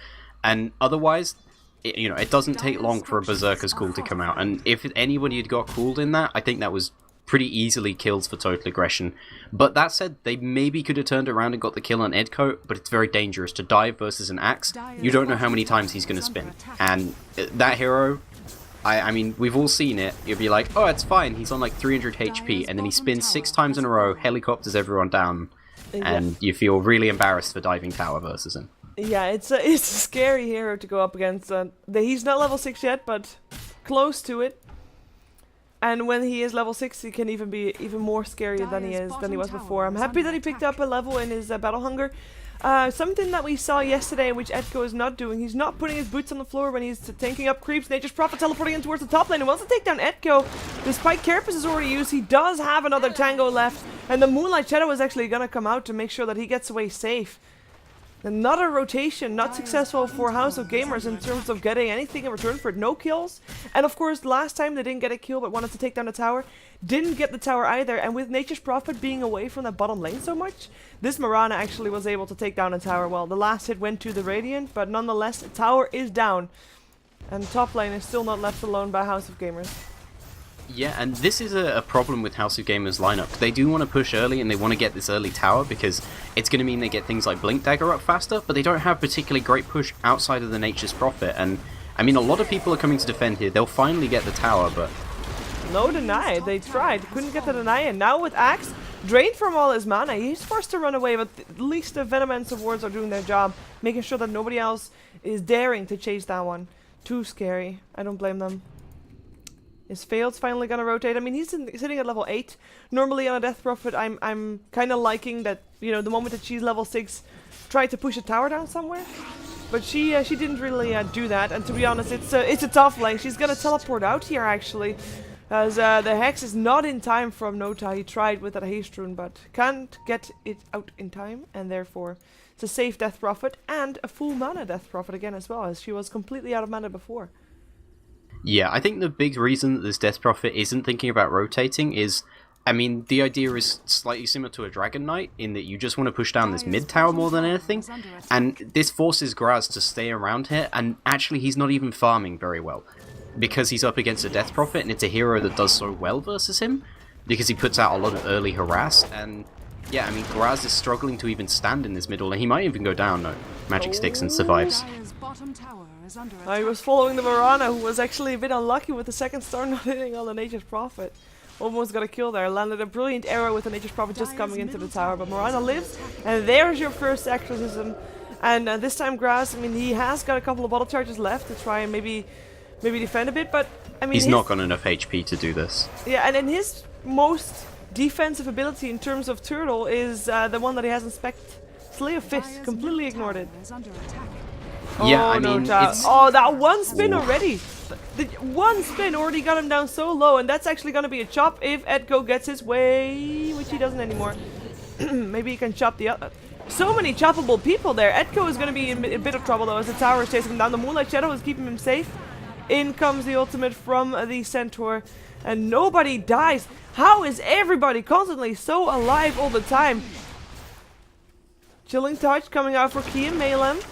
and otherwise, it doesn't take long for a Berserker's Call to come out, and if anybody had got cooled in that, I think that was pretty easily kills for Total Aggression. But that said, they maybe could have turned around and got the kill on Edco, but it's very dangerous to dive versus an axe. You don't know how many times he's going to spin, and that hero... I mean, we've all seen it. You'll be like, oh, it's fine. He's on like 300 HP, and then he spins 6 times in a row, helicopters everyone down, and you feel really embarrassed for diving tower versus him. Yeah, it's a scary hero to go up against. He's not level 6 yet, but close to it. And when he is level 6, he can even be even more scary than he was before. I'm happy that he picked up a level in his Battle Hunger. Something that we saw yesterday, which Edco is not doing. He's not putting his boots on the floor when he's tanking up creeps. Nature's Prophet teleporting in towards the top lane. He wants to take down Edco. Despite Carapace is already used, he does have another Tango left. And the Moonlight Shadow is actually going to come out to make sure that he gets away safe. Another rotation, not successful for House of Gamers in terms of getting anything in return for it. No kills. And of course, last time they didn't get a kill but wanted to take down the tower. Didn't get the tower either. And with Nature's Prophet being away from the bottom lane so much, this Mirana actually was able to take down a tower. Well, the last hit went to the Radiant, but nonetheless, the tower is down. And top lane is still not left alone by House of Gamers. Yeah, and this is a problem with House of Gamers lineup. They do want to push early and they want to get this early tower because it's going to mean they get things like Blink Dagger up faster, but they don't have particularly great push outside of the Nature's Prophet. And I mean, a lot of people are coming to defend here. They'll finally get the tower, but... No deny, they tried, couldn't get the deny, and now with Axe, drained from all his mana, he's forced to run away, but at least the Venom and Swords are doing their job, making sure that nobody else is daring to chase that one. Too scary, I don't blame them. His Failed's finally gonna rotate. I mean, he's sitting at level 8. Normally on a Death Prophet, I'm kind of liking that, the moment that she's level 6, try to push a tower down somewhere. But she didn't really do that, and to be honest, it's a tough lane. She's gonna teleport out here, actually. As the Hex is not in time from Nota. He tried with that Haste Rune, but can't get it out in time, and therefore it's a safe Death Prophet, and a full mana Death Prophet again as well, as she was completely out of mana before. Yeah, I think the big reason that this Death Prophet isn't thinking about rotating is, I mean, the idea is slightly similar to a Dragon Knight, in that you just want to push down this mid tower more than anything, and this forces Graz to stay around here, and actually he's not even farming very well, because he's up against a Death Prophet, and it's a hero that does so well versus him, because he puts out a lot of early harass, and yeah, I mean, Graz is struggling to even stand in this middle, and he might even go down, no, Magic Sticks and survives. I was following the Mirana, who was actually a bit unlucky with the second star not hitting on the Nature's Prophet. Almost got a kill there. Landed a brilliant arrow with the Nature's Prophet just coming into the tower. But Mirana lives, and there's your first exorcism. And this time Graz, I mean, he has got a couple of bottle charges left to try and maybe defend a bit. But I mean, he's not got enough HP to do this. Yeah, and then his most defensive ability in terms of turtle is the one that he has in Spect. Slay of Fist. Completely ignored it. Yeah, I mean, oh, that one spin already. The one spin already got him down so low, and that's actually gonna be a chop if Edco gets his way, which he doesn't anymore. Maybe he can chop the other. So many choppable people there. Edco is gonna be in a bit of trouble though, as the tower is chasing him down. The Moonlight Shadow is keeping him safe. In comes the ultimate from the Centaur, and nobody dies. How is everybody constantly so alive all the time? Chilling Touch coming out for Key and Malem.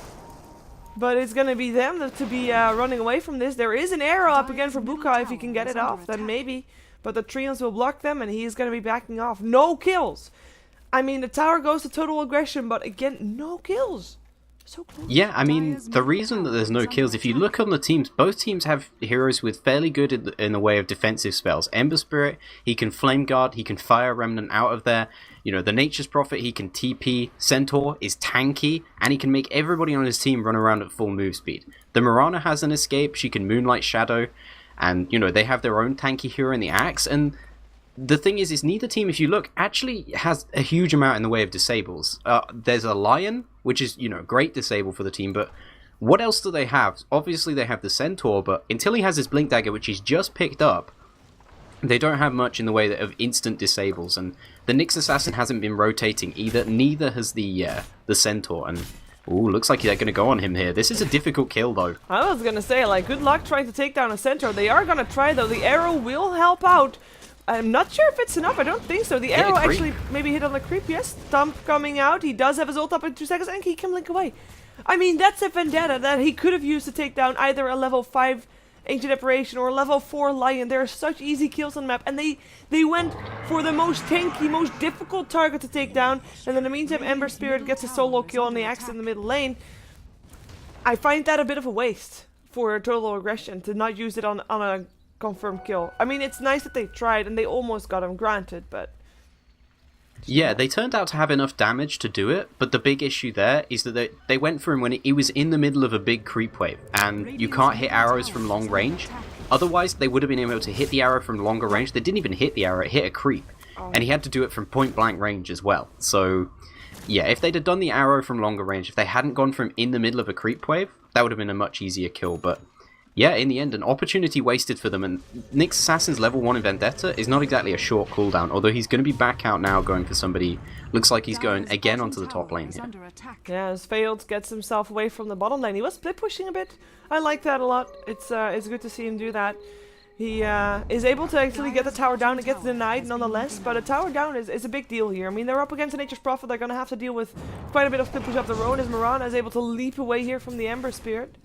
But it's gonna be them to be running away from this. There is an arrow up again for Buka if he can get it off, then maybe. But the Treants will block them and he's gonna be backing off. No kills! I mean, the tower goes to Total Aggression, but again, no kills. So close. Yeah, I mean, the reason that there's no kills, if you look on the teams, both teams have heroes with fairly good in the way of defensive spells. Ember Spirit, he can Flame Guard, he can Fire Remnant out of there. You know, the Nature's Prophet, he can TP. Centaur is tanky, and he can make everybody on his team run around at full move speed. The Mirana has an escape, she can Moonlight Shadow, and, you know, they have their own tanky hero in the Axe, and the thing is neither team, if you look, actually has a huge amount in the way of disables. There's a Lion, which is, you know, great disable for the team, but what else do they have? Obviously they have the Centaur, but until he has his Blink Dagger, which he's just picked up, they don't have much in the way of instant disables, and the Nyx Assassin hasn't been rotating either, neither has the Centaur, and ooh, looks like they're going to go on him here. This is a difficult kill, though. I was going to say, like, good luck trying to take down a Centaur. They are going to try, though. The arrow will help out. I'm not sure if it's enough. I don't think so. The arrow actually maybe hit on the creep. Yes, Stump coming out. He does have his ult up in 2 seconds, and he can blink away. I mean, that's a vendetta that he could have used to take down either a level 5 Ancient Apparition or a level 4 Lion. There are such easy kills on the map, and they went for the most tanky, most difficult target to take down, and in the meantime Ember Spirit gets a solo kill on the Axe in the middle lane. I find that a bit of a waste for Total Aggression to not use it on a confirmed kill. I mean, it's nice that they tried, and they almost got him granted, but... Yeah, they turned out to have enough damage to do it, but the big issue there is that they went for him when he was in the middle of a big creep wave, and you can't hit arrows from long range. Otherwise, they would have been able to hit the arrow from longer range. They didn't even hit the arrow, it hit a creep. And he had to do it from point blank range as well. So, yeah, if they'd have done the arrow from longer range, if they hadn't gone from in the middle of a creep wave, that would have been a much easier kill, but... yeah, in the end, an opportunity wasted for them, and Nyx Assassin's level 1 in Vendetta is not exactly a short cooldown, although he's going to be back out now going for somebody. Looks like he's going again onto the top lane here. Yeah, as Failed gets himself away from the bottom lane. He was split pushing a bit. I like that a lot. It's good to see him do that. He is able to actually get the tower down. It gets denied nonetheless, but a tower down is a big deal here. I mean, they're up against a Nature's Prophet. They're going to have to deal with quite a bit of split push up the road, as Mirana is able to leap away here from the Ember Spirit.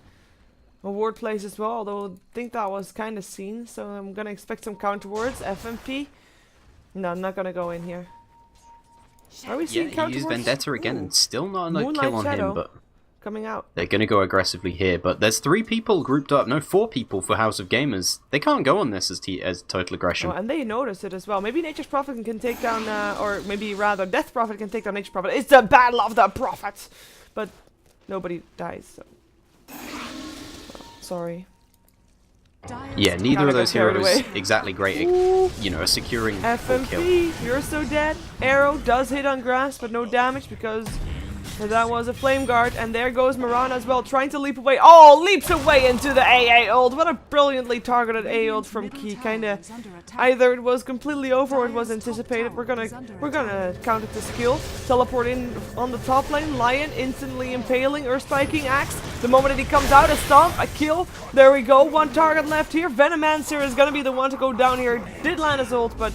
A ward plays as well, although I think that was kind of seen, so I'm gonna expect some counter wards. FMP. No, I'm not gonna go in here. Are we seeing counter wards? He used Vendetta again, and still not a kill on him, but coming out. They're gonna go aggressively here, but there's 3 people grouped up, no, 4 people for House of Gamers. They can't go on this as Total Aggression. Oh, and they notice it as well. Maybe Nature's Prophet can take down, or maybe rather Death Prophet can take down Nature's Prophet. It's the battle of the prophets! But nobody dies, so... sorry. Yeah, neither of those heroes exactly great at, you know, securing full kill. FMP, you're so dead. Arrow does hit on grass, but no damage because that was a Flame Guard. And there goes Mirana as well, trying to leap away. Oh, leaps away into the AA ult. What a brilliantly targeted A ult from Key. Kinda, either it was completely over or it was anticipated. We're gonna count it as skill. Teleport in on the top lane. Lion instantly impaling, earth spiking Axe. The moment that he comes out, a stomp, a kill. There we go. 1 target left here. Venomancer is gonna be the one to go down here. Did land his ult, but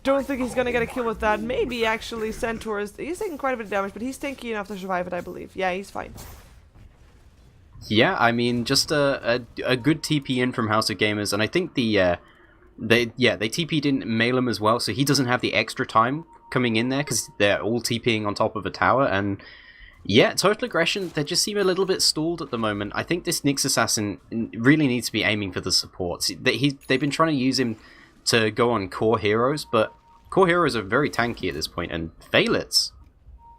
don't think he's gonna get a kill with that. Maybe actually Centaur is... he's taking quite a bit of damage, but he's tanky enough to survive it, I believe. Yeah, he's fine. Yeah, I mean, just a good TP in from House of Gamers, and I think they TP'd in Malum as well, so he doesn't have the extra time coming in there because they're all TPing on top of a tower, and yeah, Total Aggression, they just seem a little bit stalled at the moment. I think this Nyx Assassin really needs to be aiming for the supports. They've been trying to use him to go on core heroes, but core heroes are very tanky at this point, and Failitz,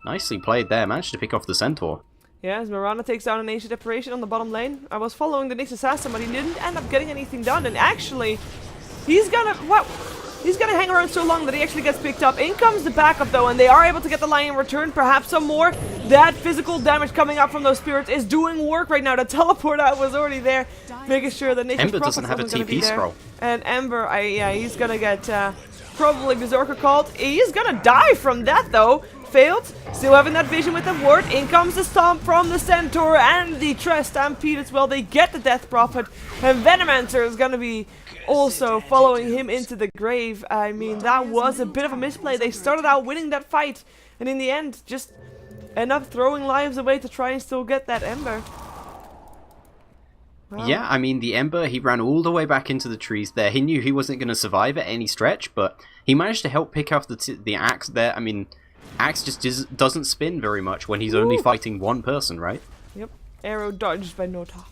nicely played there, managed to pick off the Centaur. Yeah, as Mirana takes down an Ancient Apparition on the bottom lane. I was following the Nyx Assassin, but he didn't end up getting anything done, and actually, he's gonna hang around so long that he actually gets picked up. In comes the backup though, and they are able to get the Lion in return, perhaps some more. That physical damage coming up from those spirits is doing work right now. The teleport out was already there, making sure that Nature's Ember doesn't have a TP scroll. And Ember, yeah, he's gonna get probably Berserker called. He's gonna die from that though. Failed. Still having that vision with the ward. In comes the stomp from the Centaur and the Stampede as well. They get the Death Prophet, and Venomancer is gonna be also following him into the grave. I mean, that was a bit of a misplay. They started out winning that fight, and in the end, just end up throwing lives away to try and still get that Ember. Wow. Yeah, I mean, the Ember, he ran all the way back into the trees there. He knew he wasn't going to survive at any stretch, but he managed to help pick up the Axe there. I mean, Axe just doesn't spin very much when he's only fighting one person, right? Yep. Arrow dodged by Nota.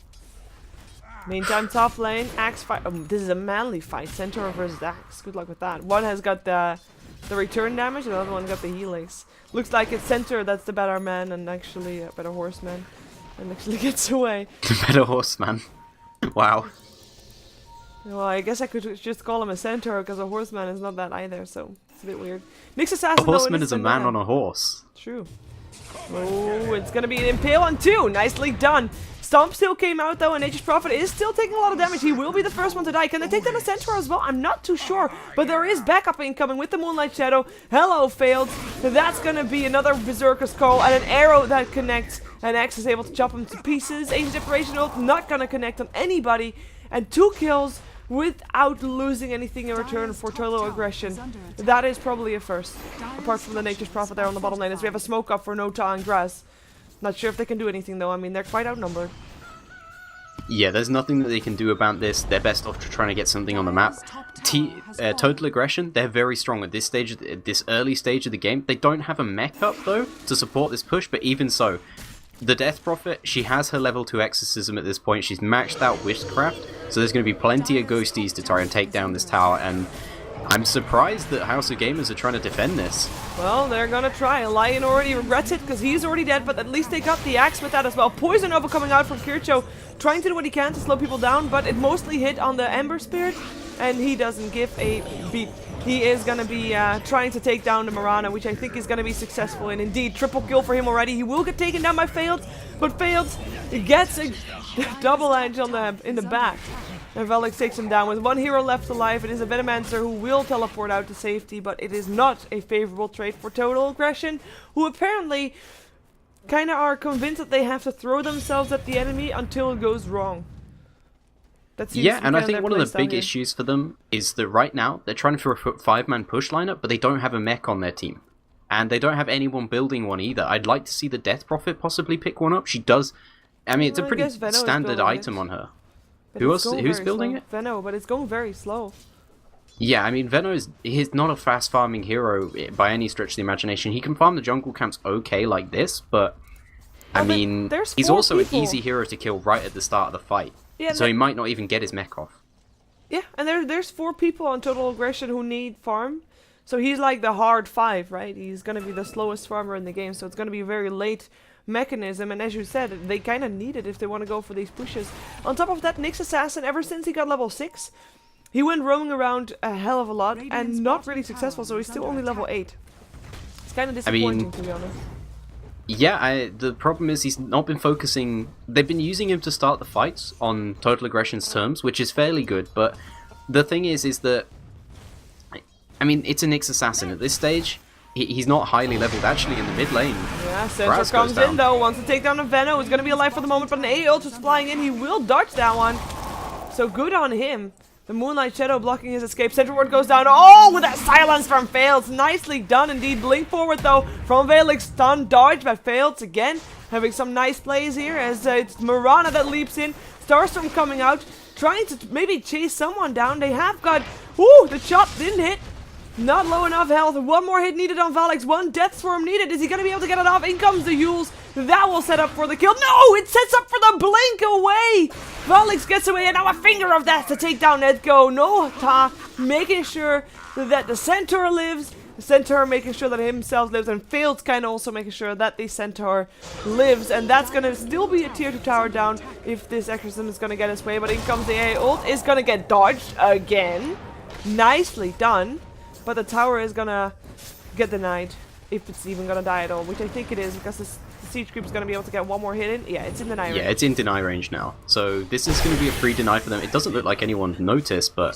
Meantime, top lane, Axe fight. This is a manly fight. Centaur versus Axe. Good luck with that. One has got the return damage, and the other one got the helix. Looks like it's Centaur that's the better man, and actually a better horseman, and actually gets away. The better horseman. Wow. Well, I guess I could just call him a Centaur because a horseman is not that either, so it's a bit weird. Nyx Assassin. A horseman is a man on a horse. True. Oh, it's gonna be an impale on 2. Nicely done. Stomp still came out though, and Nature's Prophet is still taking a lot of damage. He will be the first one to die. Can they take down a Centaur as well? I'm not too sure, but there is backup incoming with the Moonlight Shadow. Hello, failed. That's gonna be another Berserker's Call and an arrow that connects, and Axe is able to chop him to pieces. Ancient Separation ult not gonna connect on anybody, and 2 kills without losing anything in return for Total Aggression. That is probably a first, apart from the Nature's Prophet there on the bottom lane, as we have a smoke up for Nota and Grass. Not sure if they can do anything though. I mean, they're quite outnumbered. Yeah, there's nothing that they can do about this. They're best off trying to get something on the map. Total Aggression, they're very strong at this stage, at this early stage of the game. They don't have a mech up though to support this push, but even so, the Death Prophet, she has her level 2 Exorcism at this point. She's maxed out Witchcraft, so there's going to be plenty of ghosties to try and take down this tower, and I'm surprised that House of Gamers are trying to defend this. Well, they're gonna try. Lion already regrets it because he's already dead, but at least they got the axe with that as well. Poison Nova coming out from Kircho, trying to do what he can to slow people down, but it mostly hit on the Ember Spirit, and he doesn't give a beep. He is gonna be trying to take down the Marana, which I think is gonna be successful, and indeed, triple kill for him already. He will get taken down by Failed, but Failed gets a double edge on in the back. And Velix takes him down with 1 hero left alive. It is a Venomancer who will teleport out to safety, but it is not a favorable trade for Total Aggression, who apparently kind of are convinced that they have to throw themselves at the enemy until it goes wrong. Yeah, and I think one of the big issues for them is that right now they're trying to throw a 5-man push lineup, but they don't have a mech on their team. And they don't have anyone building one either. I'd like to see the Death Prophet possibly pick one up. She does. I mean, it's a pretty standard item on her. Who's building it? Veno, but it's going very slow. Yeah, I mean, he's not a fast farming hero by any stretch of the imagination. He can farm the jungle camps okay like this, but I mean, he's also an easy hero to kill right at the start of the fight. Yeah, so he might not even get his mech off. Yeah, and there's 4 people on Total Aggression who need farm. So he's like the hard 5, right? He's gonna be the slowest farmer in the game, so it's gonna be a very late mechanism, and as you said, they kind of need it if they want to go for these pushes. On top of that, Nyx Assassin, ever since he got level 6, he went roaming around a hell of a lot and not really successful, so he's still only level 8. It's kind of disappointing, to be honest. Yeah, the problem is he's not been focusing. They've been using him to start the fights on Total Aggression's terms, which is fairly good, but the thing is that, I mean, it's a Nyx Assassin at this stage. He's not highly leveled actually in the mid lane. Yeah, Centaur comes in though, wants to take down a Veno, who's going to be alive for the moment, but an A ult is flying in, he will dodge that one. So good on him. The Moonlight Shadow blocking his escape. Centaur Ward goes down, oh, with that silence from Fails. Nicely done indeed. Blink forward though from Velix, stun dodge by Fails again. Having some nice plays here as it's Marana that leaps in. Starstorm coming out, trying to maybe chase someone down. They have got, ooh, the chop didn't hit. Not low enough health. 1 more hit needed on Valix. 1 Death Swarm needed. Is he going to be able to get it off? In comes the Yules. That will set up for the kill. No! It sets up for the blink away! Valix gets away, and now a finger of death to take down Edgo. Nota making sure that the Centaur lives. The Centaur making sure that himself lives, and Failed kind of also making sure that the Centaur lives. And that's going to still be a tier 2 tower down if this Exorcism is going to get his way. But in comes the A ult. Is going to get dodged again. Nicely done. But the tower is gonna get denied, if it's even gonna die at all, which I think it is, because the siege creep is gonna be able to get 1 more hit in. Yeah, it's in deny range. Yeah, it's in deny range now. So this is gonna be a free deny for them. It doesn't look like anyone noticed, but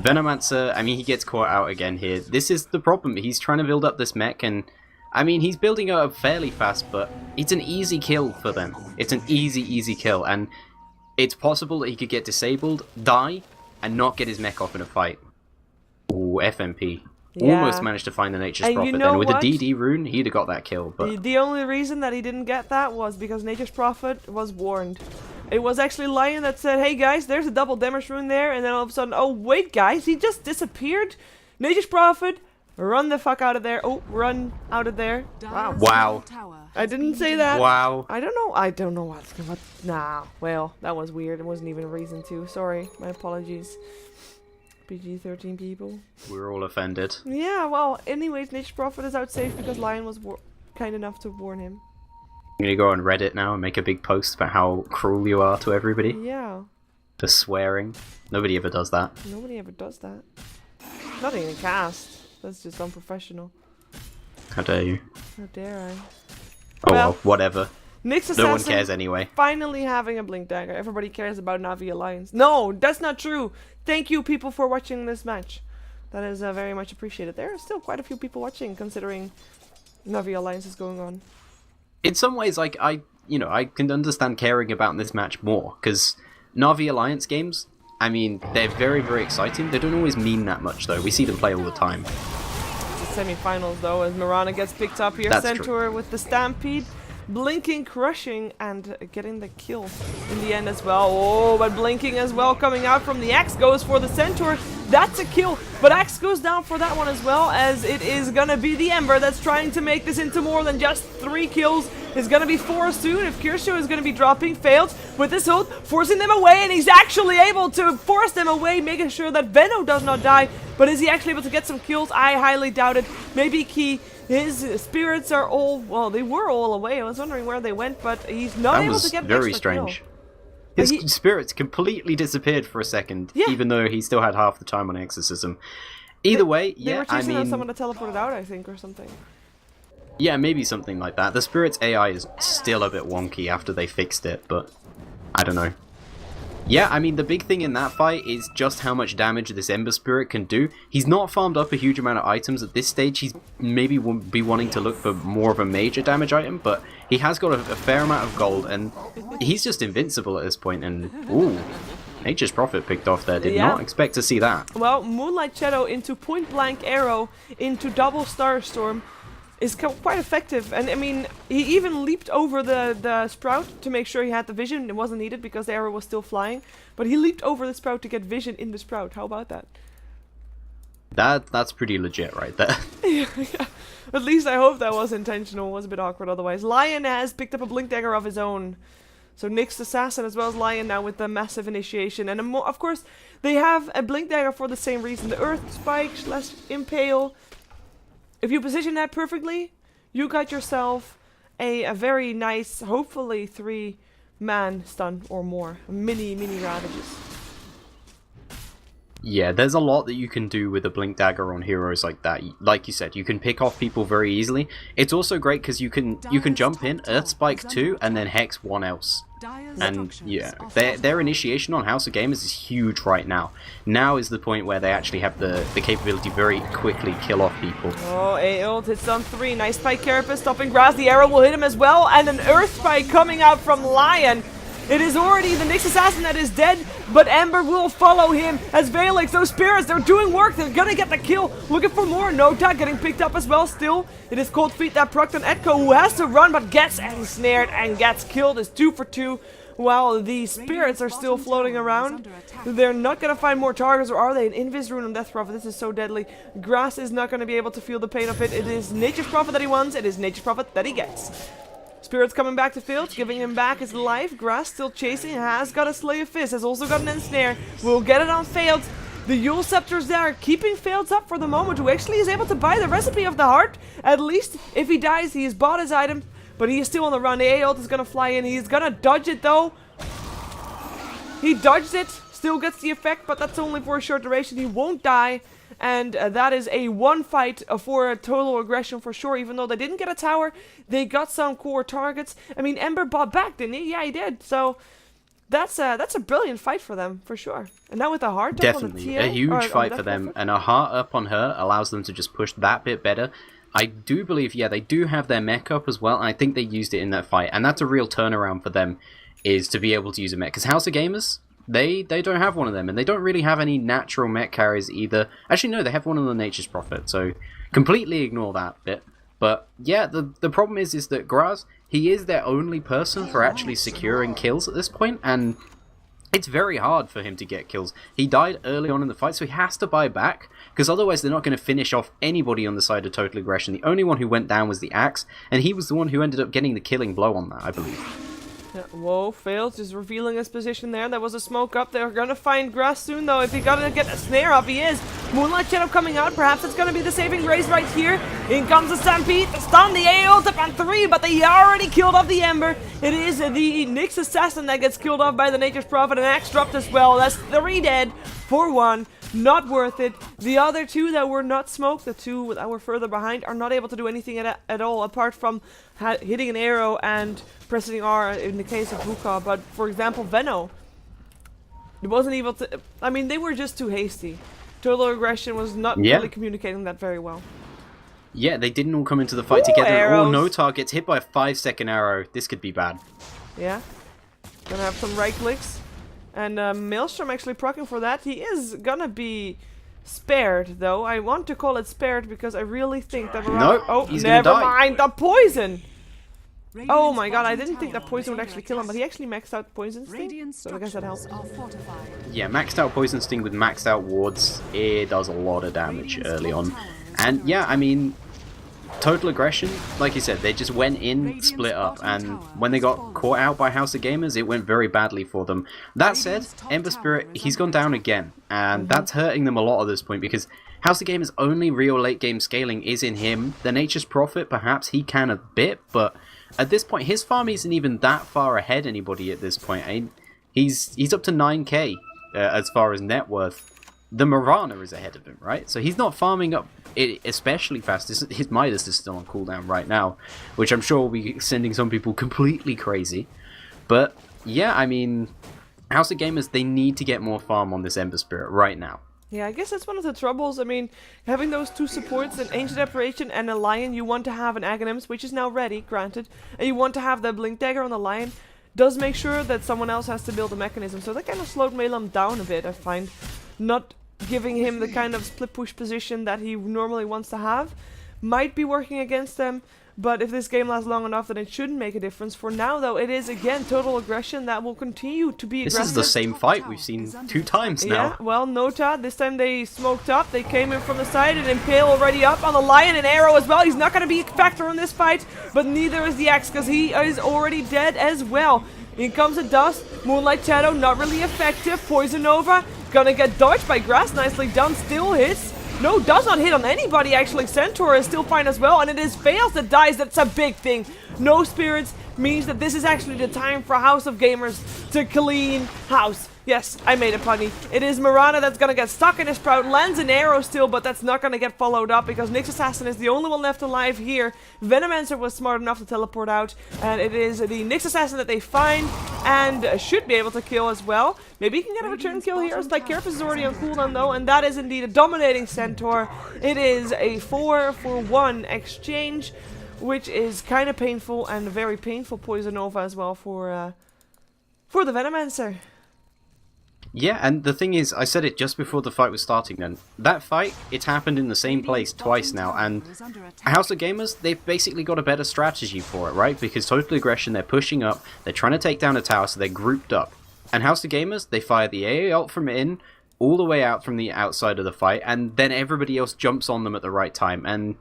Venomancer, I mean, he gets caught out again here. This is the problem. He's trying to build up this mech, and I mean, he's building it up fairly fast, but it's an easy kill for them. It's an easy kill, and it's possible that he could get disabled, die, and not get his mech off in a fight. Ooh, FMP. Yeah. Almost managed to find the Nature's Prophet then. With the DD rune, he'd have got that kill. But the only reason that he didn't get that was because Nature's Prophet was warned. It was actually Lion that said, hey guys, there's a double damage rune there, and then all of a sudden, oh wait guys, he just disappeared. Nature's Prophet Run the fuck out of there. Oh, run out of there. Wow. Dire's Wow. middle tower I has didn't been say destroyed. that. Wow. I don't know what. Nah. Well, that was weird. It wasn't even a reason to. Sorry. My apologies. PG-13 people. We're all offended. Yeah, well, anyways, Niche Prophet is out safe because Lion was kind enough to warn him. I'm gonna go on Reddit now and make a big post about how cruel you are to everybody. Yeah. The swearing. Nobody ever does that. Nobody ever does that. Not even cast. That's just unprofessional. How dare you? How dare I? Oh Well, well, whatever. Nyx No one Assassin cares anyway. finally having a Blink Dagger. Everybody cares about Navi Alliance. No, that's not true. Thank you, people, for watching this match. That is very much appreciated. There are still quite a few people watching, considering Navi Alliance is going on. In some ways, like, I can understand caring about this match more, because Navi Alliance games, I mean, they're very, very exciting. They don't always mean that much, though. We see them play all the time. It's the semi-finals, though, as Mirana gets picked up here. That's Centaur with the Stampede. Blinking, crushing, and getting the kill in the end as well. Oh, but Blinking as well coming out from the Axe goes for the Centaur. That's a kill, but Axe goes down for that one as well, as it is gonna be the Ember that's trying to make this into more than just 3 kills. It's gonna be 4 soon if Kirsho is gonna be dropping. Failed with this ult, forcing them away, and he's actually able to force them away, making sure that Venno does not die. But is he actually able to get some kills? I highly doubt it. Maybe his spirits are all, well, they were all away. I was wondering where they went, but he's not That able was to get an very extra kill. strange. His He- spirits completely disappeared for a second, Yeah. even though he still had half the time on Exorcism. Either way, They yeah, were I chasing down mean, someone to teleport it out, I think, or something. yeah, maybe something like that. The Spirit's AI is still a bit wonky after they fixed it, but I don't know. Yeah, I mean, the big thing in that fight is just how much damage this Ember Spirit can do. He's not farmed up a huge amount of items at this stage. He's maybe be wanting to look for more of a major damage item, but he has got a fair amount of gold, and he's just invincible at this point. And, ooh, Nature's Prophet picked off there. Did Yeah. not expect to see that. Well, Moonlight Shadow into Point Blank Arrow into Double Starstorm is quite effective. And I mean, he even leaped over the Sprout to make sure he had the vision. It wasn't needed because the arrow was still flying. But he leaped over the Sprout to get vision in the Sprout. How about that? That's pretty legit right there. Yeah. At least I hope that was intentional. It was a bit awkward otherwise. Lion has picked up a Blink Dagger of his own. So Nyx Assassin as well as Lion now with the massive initiation. And of course, they have a Blink Dagger for the same reason. The Earth Spike / Impale. If you position that perfectly, you got yourself a very nice, hopefully 3-man stun or more. Mini ravages. Yeah, there's a lot that you can do with a Blink Dagger on heroes like that. Like you said, you can pick off people very easily. It's also great because you can jump in, Earth Spike 2, and then Hex 1 else. And yeah, their initiation on House of Gamers is huge right now. Now is the point where they actually have the capability to very quickly kill off people. Oh, ult hits on 3. Nice spike carapace stopping grass. The arrow will hit him as well. And an Earth Spike coming out from Lion. It is already the Nyx Assassin that is dead, but Ember will follow him as Valix. Those spirits, they're doing work. They're gonna get the kill. Looking for more. Nota getting picked up as well still. It is Cold Feet that procced on Etko, who has to run but gets ensnared and gets killed. It's 2 for 2. While the spirits are still floating around. They're not gonna find more targets, or are they? An Invis Rune on Death Prophet. This is so deadly. Grass is not gonna be able to feel the pain of it. It is Nature's Prophet that he wants. It is Nature's Prophet that he gets. Spirit's coming back to field, giving him back his life. Grass still chasing, has got a Slay of Fist, has also got an Ensnare. We'll get it on Failed. The Yule Scepter's there, keeping Failed up for the moment, who actually is able to buy the Recipe of the Heart. At least, if he dies, he has bought his item, but he is still on the run. The A ult is gonna fly in, he's gonna dodge it though. He dodged it, still gets the effect, but that's only for a short duration. He won't die. And that is a 1 fight for a total aggression for sure. Even though they didn't get a tower, they got some core targets. I mean, Ember bought back, didn't he? Yeah, he did. So that's a brilliant fight for them, for sure. And now with the heart up on the Definitely, TL, a huge or fight on for the them, Death and a heart up on her allows them to just push that bit better. I do believe, yeah, they do have their mech up as well, and I think they used it in that fight, and that's a real turnaround for them, is to be able to use a mech. Because House of Gamers, they don't have one of them, and they don't really have any natural mech carries either. Actually, no, they have one of the Nature's Prophet, so completely ignore that bit. But yeah, the problem is that Graz, he is their only person for actually securing kills at this point, and it's very hard for him to get kills. He died early on in the fight, so he has to buy back, because otherwise they're not going to finish off anybody on the side of Total Aggression. The only one who went down was the Axe, and he was the one who ended up getting the killing blow on that, I believe. Yeah, whoa, fails, just revealing his position there. There was a smoke up. They're gonna find Grass soon, though. If he gotta get a snare up, he is. Moonlight Shadow coming out. Perhaps it's gonna be the saving grace right here. In comes the Stampede. The stun, the AO tip on 3, but they already killed off the Ember. It is the Nyx Assassin that gets killed off by the Nature's Prophet, and Axe dropped as well. That's 3 dead for 1. Not worth it. The other 2 that were not smoked, the 2 that were further behind, are not able to do anything at all, apart from hitting an arrow and pressing R in the case of Vuka. But for example, Venno, it wasn't able to. I mean, they were just too hasty. Total Aggression was not really communicating that very well. Yeah, they didn't all come into the fight together. Arrows. Oh, no targets hit by a 5-second arrow. This could be bad. Yeah. Gonna have some right clicks. And Maelstrom actually proccing for that. He is gonna be spared, though. I want to call it spared because I really think that... No, oh, he's gonna never die. mind. The poison! Radiant's Oh my god, I bottom didn't think that tower poison is would actually kill him, but he actually maxed out poison sting. Radiant So I guess that helped. structures are fortified. Yeah, maxed out Poison Sting with maxed out wards, it does a lot of damage early on. And yeah, I mean, Total Aggression, like you said, they just went in, split up, and when they got caught out by House of Gamers, it went very badly for them. That said, Ember Spirit, he's gone down again, and that's hurting them a lot at this point, because House of Gamers' only real late game scaling is in him. The Nature's Prophet, perhaps he can a bit, but at this point, his farm isn't even that far ahead anybody at this point. I mean, he's up to 9k as far as net worth. The Mirana is ahead of him, right? So he's not farming up it especially fast. His Midas is still on cooldown right now, which I'm sure will be sending some people completely crazy. But yeah, I mean, House of Gamers, they need to get more farm on this Ember Spirit right now. Yeah, I guess that's one of the troubles. I mean, having those 2 supports, an Ancient Apparition and a Lion, you want to have an Aghanims, which is now ready, granted, and you want to have the Blink Dagger on the Lion, does make sure that someone else has to build a mechanism. So that kind of slowed Melam down a bit, I find. Not giving him the kind of split push position that he normally wants to have might be working against them, but if this game lasts long enough, then it shouldn't make a difference. For now, though, it is again Total Aggression that will continue to be aggressive. This is the same fight we've seen 2 times now. Yeah, well, Nota, this time they smoked up, they came in from the side, and Impale already up on the Lion, and Arrow as well. He's not going to be a factor in this fight, but neither is the Axe, because he is already dead as well. In comes the Dust, Moonlight Shadow, not really effective. Poison Nova, gonna get dodged by Grass, nicely done, still hits. No, does not hit on anybody, actually. Centaur is still fine as well, and it is Fails that dies. That's a big thing. No spirits means that this is actually the time for House of Gamers to clean house. Yes, I made a punny. It is Mirana that's gonna get stuck in his Sprout, lands an arrow still, but that's not gonna get followed up because Nyx Assassin is the only one left alive here. Venomancer was smart enough to teleport out, and it is the Nyx Assassin that they find and should be able to kill as well. Maybe he can get a return kill here. Carapace is already on cooldown though, and that is indeed a dominating Centaur. It is a 4-for-1 exchange, which is kind of painful, and a very painful Poison Nova as well for the Venomancer. Yeah, and the thing is, I said it just before the fight was starting then. That fight, it's happened in the same place twice now, and House of Gamers, they've basically got a better strategy for it, right? Because Total Aggression, they're pushing up, they're trying to take down a tower, so they're grouped up. And House of Gamers, they fire the AA ult from in, all the way out from the outside of the fight, and then everybody else jumps on them at the right time, and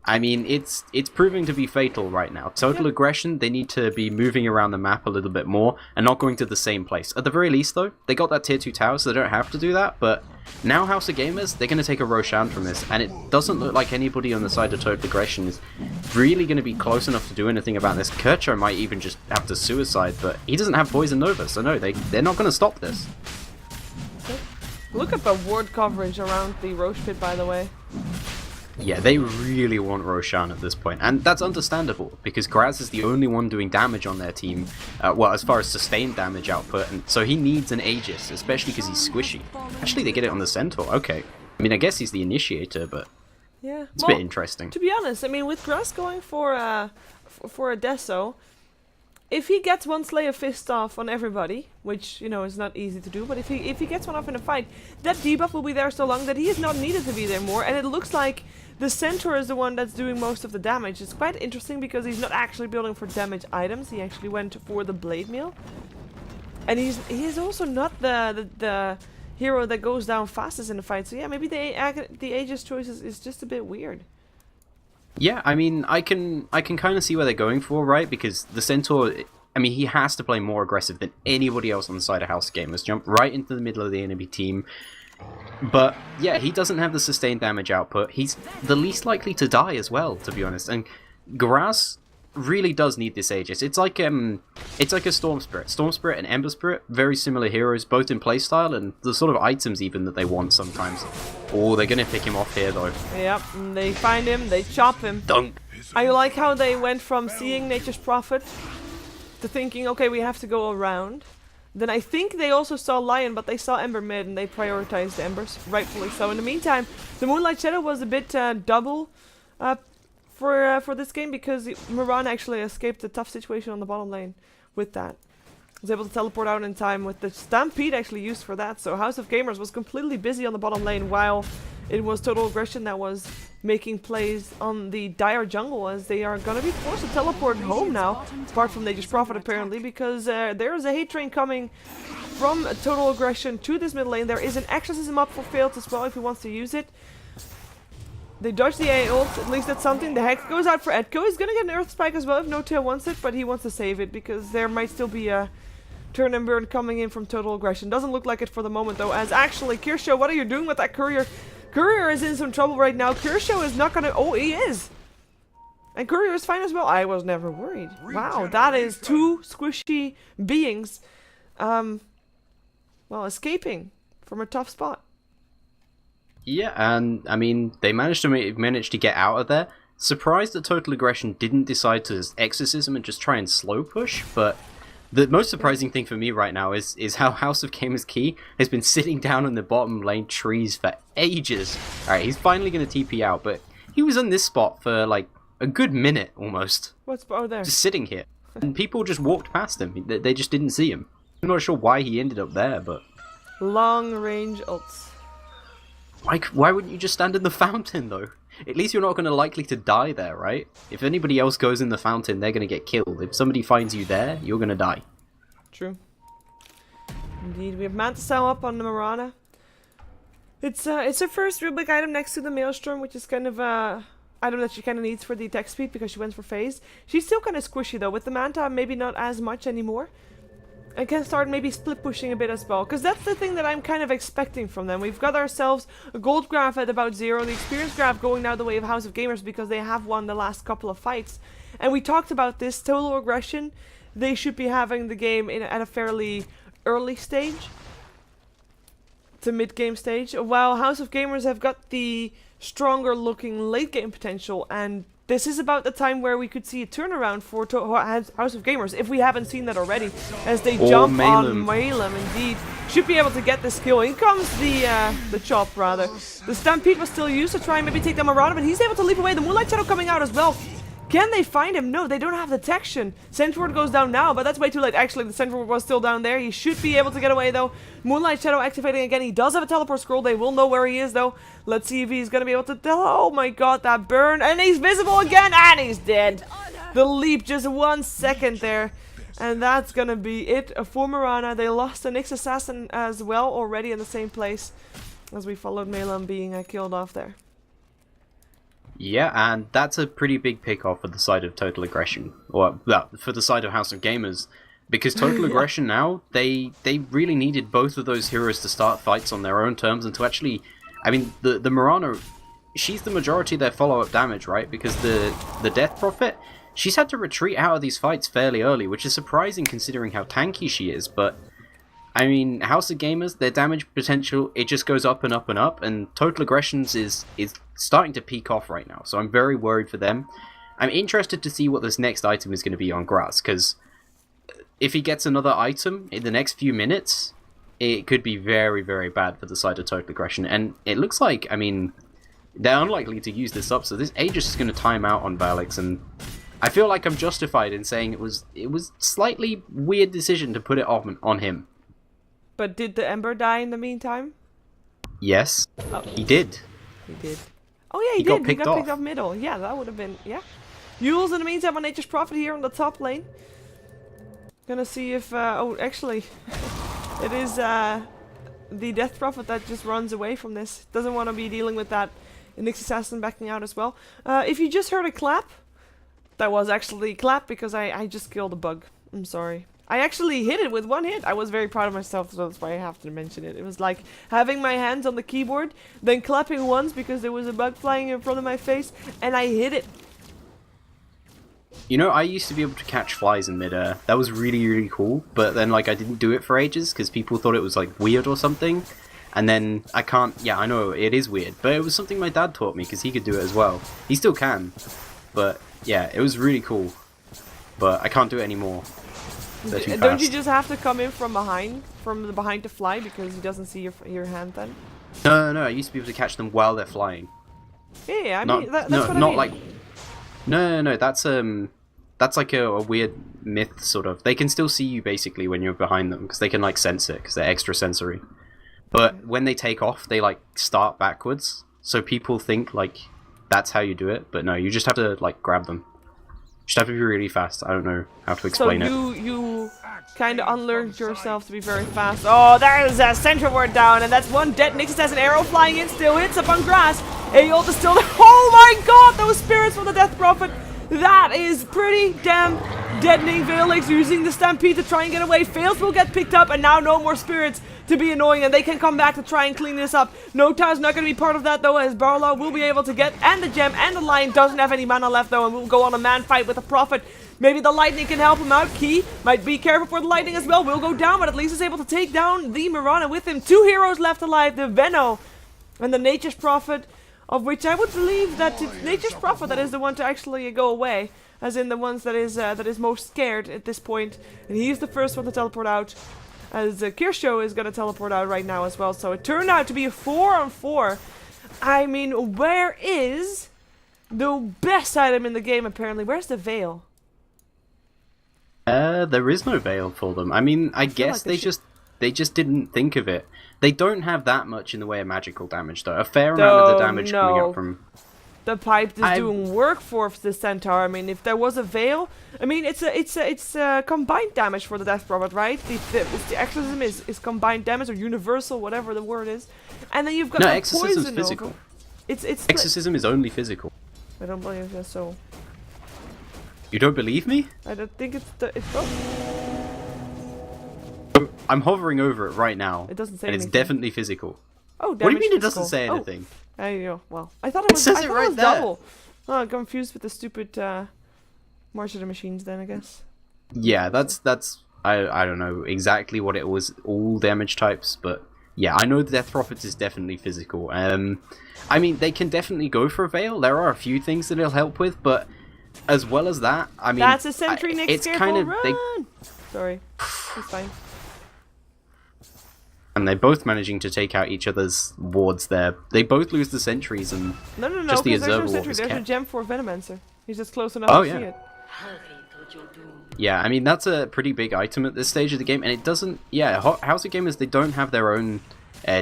I mean, it's proving to be fatal right now. Total Aggression, they need to be moving around the map a little bit more and not going to the same place. At the very least, though, they got that tier 2 tower, so they don't have to do that. But now House of Gamers, they're going to take a Roshan from this, and it doesn't look like anybody on the side of Total Aggression is really going to be close enough to do anything about this. Kircho might even just have to suicide, but he doesn't have Poison Nova, so no, they're not going to stop this. Look at the ward coverage around the Roche Pit, by the way. Yeah, they really want Roshan at this point, and that's understandable, because Graz is the only one doing damage on their team, well, as far as sustained damage output, and so he needs an Aegis, especially because he's squishy. Actually, they get it on the Centaur, okay. I mean, I guess he's the initiator, but yeah, it's a bit interesting. To be honest, I mean, with Graz going for a Deso, if he gets one Slayer Fist off on everybody, which, you know, is not easy to do, but if he gets one off in a fight, that debuff will be there so long that he is not needed to be there more, and it looks like the Centaur is the one that's doing most of the damage. It's quite interesting because he's not actually building for damage items, he actually went for the Blade Meal. And he's also not the hero that goes down fastest in the fight. So yeah, maybe the Aegis choice is just a bit weird. Yeah, I mean, I can kind of see where they're going for, right? Because the Centaur, I mean, he has to play more aggressive than anybody else on the side of House Gamers. Jump right into the middle of the enemy team. But yeah, he doesn't have the sustained damage output. He's the least likely to die as well, to be honest. And Graz really does need this Aegis. It's like a Storm Spirit. Storm Spirit and Ember Spirit, very similar heroes, both in playstyle and the sort of items even that they want sometimes. Oh, they're gonna pick him off here though. Yep, and they find him, they chop him. Dunk. I like how they went from seeing Nature's Prophet to thinking, okay, we have to go around. Then I think they also saw Lion, but they saw Ember mid and they prioritized the Embers, rightfully so. In the meantime, the Moonlight Shadow was a bit double for this game because Miran actually escaped a tough situation on the bottom lane with that. Was able to teleport out in time with the Stampede actually used for that. So House of Gamers was completely busy on the bottom lane while it was Total Aggression that was making plays on the dire jungle, as they are gonna be forced to teleport home now, apart from Nature's Prophet apparently, because there is a hate train coming from Total Aggression to this mid lane. There is an Exorcism up for Failed as well if he wants to use it. They dodge the A ult, at least that's something. The Hex goes out for Edko. He's gonna get an Earth Spike as well if No-Tail wants it, but he wants to save it because there might still be a turn and burn coming in from Total Aggression. Doesn't look like it for the moment though, as actually, Kirsho, what are you doing with that courier? Courier is in some trouble right now. Kirsho is not gonna... Oh, he is! And Courier is fine as well. I was never worried. Wow, that is two squishy beings, well, escaping from a tough spot. Yeah, and I mean, they managed to get out of there. Surprised that Total Aggression didn't decide to Exorcism and just try and slow push, but the most surprising thing for me right now is how House of Gamers Key has been sitting down in the bottom lane trees for ages. Alright, he's finally going to TP out, but he was in this spot for like a good minute almost. What spot there? Just sitting here. And people just walked past him. They just didn't see him. I'm not sure why he ended up there, but... Long range ults. Why wouldn't you just stand in the fountain, though? At least you're not going to likely to die there, right? If anybody else goes in the fountain, they're going to get killed. If somebody finds you there, you're going to die. True. Indeed, we have Mantisau up on the Marana. It's her first real big item next to the Maelstrom, which is kind of a item that she kind of needs for the attack speed because she went for phase. She's still kind of squishy though. With the Manta, maybe not as much anymore. I can start maybe split pushing a bit as well, because that's the thing that I'm kind of expecting from them. We've got ourselves a gold graph at about 0, the experience graph going now the way of House of Gamers because they have won the last couple of fights. And we talked about this, Total Aggression, they should be having the game at a fairly early stage to mid-game stage, while House of Gamers have got the stronger looking late game potential, and this is about the time where we could see a turnaround for House of Gamers, if we haven't seen that already, as they jump on Malum, indeed. Should be able to get this kill. In comes the chop, rather. The Stampede was still used to try and maybe take them around, but he's able to leap away. The Moonlight Shadow coming out as well. Can they find him? No, they don't have detection. Sentward goes down now, but that's way too late. Actually, the Sentward was still down there. He should be able to get away, though. Moonlight Shadow activating again. He does have a teleport scroll. They will know where he is, though. Let's see if he's going to be able to tell. Oh my god, that burn. And he's visible again, and he's dead. The leap, just 1 second there. And that's going to be it for Mirana. They lost a Nyx Assassin as well already in the same place as we followed Malum being killed off there. Yeah, and that's a pretty big pick-off for the side of Total Aggression. Or, well, for the side of House of Gamers. Because Total Aggression now, they really needed both of those heroes to start fights on their own terms and to actually... I mean, the Mirana, she's the majority of their follow-up damage, right? Because the Death Prophet, she's had to retreat out of these fights fairly early, which is surprising considering how tanky she is, but... I mean, House of Gamers, their damage potential, it just goes up and up and up, and Total Aggression's is starting to peak off right now, so I'm very worried for them. I'm interested to see what this next item is going to be on Graz, because if he gets another item in the next few minutes, it could be very, very bad for the side of Total Aggression, and it looks like, I mean, they're unlikely to use this up, so this Aegis is going to time out on Valix, and I feel like I'm justified in saying it was slightly weird decision to put it on him. But did the Ember die in the meantime? Yes, he did. He did. Oh yeah, he did. He got picked off middle. Yeah, that would have been... Yeah. Yules in the meantime on Nature's Prophet here on the top lane. Gonna see if... oh, actually, it is the Death Prophet that just runs away from this. Doesn't want to be dealing with that. And Nyx Assassin backing out as well. If you just heard a clap, that was actually a clap because I just killed a bug. I'm sorry. I actually hit it with one hit. I was very proud of myself, so that's why I have to mention it. It was like having my hands on the keyboard, then clapping once because there was a bug flying in front of my face, and I hit it. You know, I used to be able to catch flies in midair. That was really, really cool. But then, like, I didn't do it for ages because people thought it was, like, weird or something. And then I can't... Yeah, I know, it is weird. But it was something my dad taught me because he could do it as well. He still can. But, yeah, it was really cool. But I can't do it anymore. They're too fast. Don't you just have to come in from behind to fly because he doesn't see your hand then? No, I used to be able to catch them while they're flying. Yeah, I mean, that's what I not mean. like... No, that's like a weird myth, sort of. They can still see you, basically, when you're behind them, because they can, like, sense it, because they're extra sensory. But when they take off, they, like, start backwards, so people think, like, that's how you do it, but no, you just have to, like, grab them. You just have to be really fast. I don't know how to explain it. So you kind of unlearned yourself to be very fast. Oh, there's a central ward down, and that's one dead. Nyx has an arrow flying in, still hits up on grass. Aeolta is still there. Oh my god, those spirits from the Death Prophet. That is pretty damn deadening. Veilix using the Stampede to try and get away. Fails will get picked up, and now no more spirits to be annoying, and they can come back to try and clean this up. Nota's not going to be part of that, though, as Barlow will be able to get, and the gem, and the Lion doesn't have any mana left, though, and will go on a man fight with the Prophet. Maybe the lightning can help him out. Key might be careful for the lightning as well. Will go down, but at least is able to take down the Mirana with him. 2 heroes left alive, the Venno and the Nature's Prophet, of which I would believe that it's Nature's Prophet that is the one to actually go away, as in the ones that is most scared at this point, and he's the first one to teleport out, as Kirsho is going to teleport out right now as well. So it turned out to be a 4-on-4. I mean, where is the best item in the game apparently? Where's the Veil? There is no Veil for them. I mean, I guess like they just didn't think of it. They don't have that much in the way of magical damage, though. A fair amount of the damage coming up from... The pipe is doing work for the Centaur. I mean, if there was a Veil... I mean, it's combined damage for the Death Prophet, right? The Exorcism is combined damage, or universal, whatever the word is. And then you've got the Exorcism's poison physical. over. It's Exorcism is only physical. I don't believe that, so... You don't believe me? I don't think it's both. I'm hovering over it right now. It doesn't say and anything. It's definitely physical. Oh, damage what do you mean physical. it doesn't say anything? Oh, well, I thought it was. says it right there. Double. Oh, I'm confused with the stupid March of the Machines. Then I guess. Yeah, that's I don't know exactly what it was. All damage types, but yeah, I know the Death Prophet is definitely physical. I mean, they can definitely go for a Veil. There are a few things that it'll help with, but as well as that, I mean, that's a sentry next. It's kind of run. Sorry, it's fine. And they're both managing to take out each other's wards there. They both lose the sentries and no, just the because there's observer no sentry. was there's kept. a gem for Venomancer. He's just close enough to see it. Yeah, I mean, that's a pretty big item at this stage of the game, and it doesn't... Yeah, House of Gamers, they don't have their own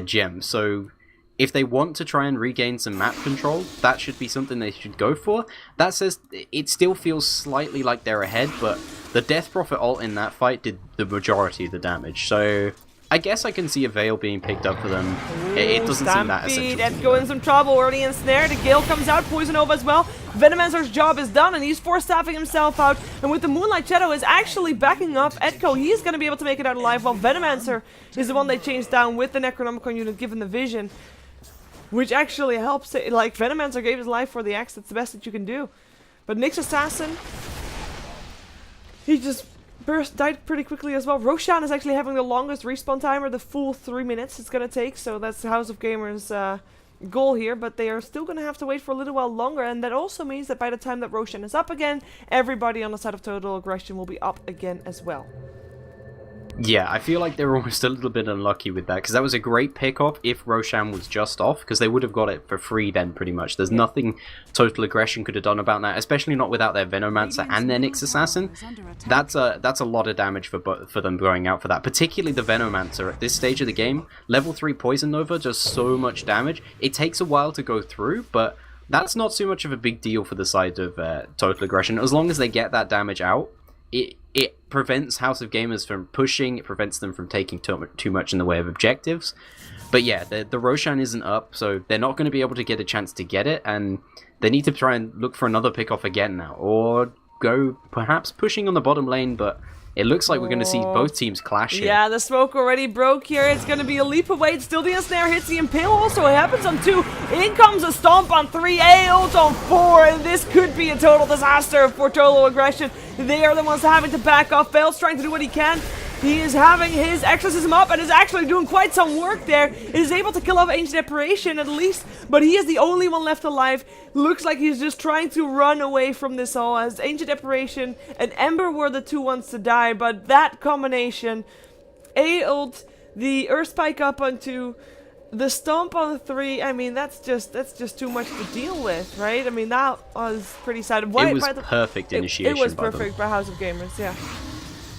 gem, so if they want to try and regain some map control, that should be something they should go for. That says, it still feels slightly like they're ahead, but the Death Prophet ult in that fight did the majority of the damage, so... I guess I can see a Veil being picked up for them. It doesn't seem that essential. Edko in some trouble, already ensnared. The Gale comes out, Poison Nova as well. Venomancer's job is done, and he's force-staffing himself out. And with the Moonlight Shadow is actually backing up Edko. He's going to be able to make it out alive, while Venomancer is the one they changed down with the Necronomicon unit, given the vision. Which actually helps it. Like, Venomancer gave his life for the axe. That's the best that you can do. But Nyx Assassin, he just... died pretty quickly as well. Roshan is actually having the longest respawn timer, the full 3 minutes it's gonna take, so that's the House of Gamers goal here, but they are still gonna have to wait for a little while longer, and that also means that by the time that Roshan is up again, everybody on the side of Total Aggression will be up again as well. Yeah, I feel like they were almost a little bit unlucky with that, because that was a great pick-up if Roshan was just off, because they would have got it for free then, pretty much. There's nothing Total Aggression could have done about that, especially not without their Venomancer and their Nyx Assassin. That's a lot of damage for them going out for that, particularly the Venomancer at this stage of the game. Level 3 Poison Nova does so much damage. It takes a while to go through, but that's not too much of a big deal for the side of Total Aggression. As long as they get that damage out, it prevents House of Gamers from pushing. It prevents them from taking too much in the way of objectives. But yeah, the Roshan isn't up, so they're not going to be able to get a chance to get it, and they need to try and look for another pick-off again now, or go perhaps pushing on the bottom lane, but it looks like we're going to see both teams clash here. Yeah, the smoke already broke here. It's going to be a leap away. It's still the ensnare hits the impale. Also, it happens on 2. In comes a stomp on 3. A ult on 4. And this could be a total disaster for TotalAggression. They are the ones having to back off. Bell's trying to do what he can. He is having his exorcism up and is actually doing quite some work there. He is able to kill off Ancient Apparition at least, but he is the only one left alive. Looks like he's just trying to run away from this all, as Ancient Apparition and Ember were the 2 ones to die, but that combination, A ult, the Earth Spike up on 2, the stomp on 3, I mean, that's just too much to deal with, right? I mean, that was pretty sad. It was perfect initiation. It was perfect by House of Gamers, yeah.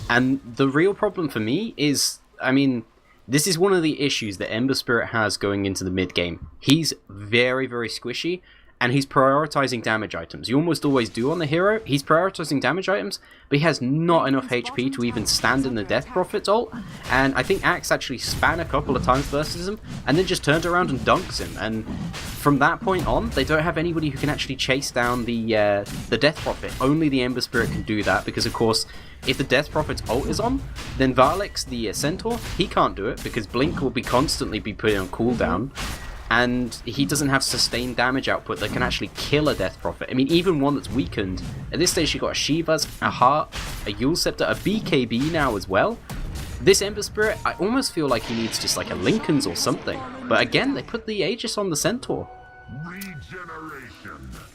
And the real problem for me is, I mean, this is one of the issues that Ember Spirit has going into the mid-game. He's very, very squishy, and he's prioritizing damage items. You almost always do on the hero. He's prioritizing damage items, but he has not enough HP to even stand in the Death Prophet's ult. And I think Axe actually span a couple of times versus him, and then just turned around and dunks him. And from that point on, they don't have anybody who can actually chase down the Death Prophet. Only the Ember Spirit can do that, because of course, if the Death Prophet's ult is on, then Varlix, the Centaur, he can't do it, because Blink will constantly be put on cooldown. And he doesn't have sustained damage output that can actually kill a Death Prophet. I mean, even one that's weakened. At this stage, you got a Shiva's, a Heart, a Yule Scepter, a BKB now as well. This Ember Spirit, I almost feel like he needs just like a Lincoln's or something. But again, they put the Aegis on the Centaur.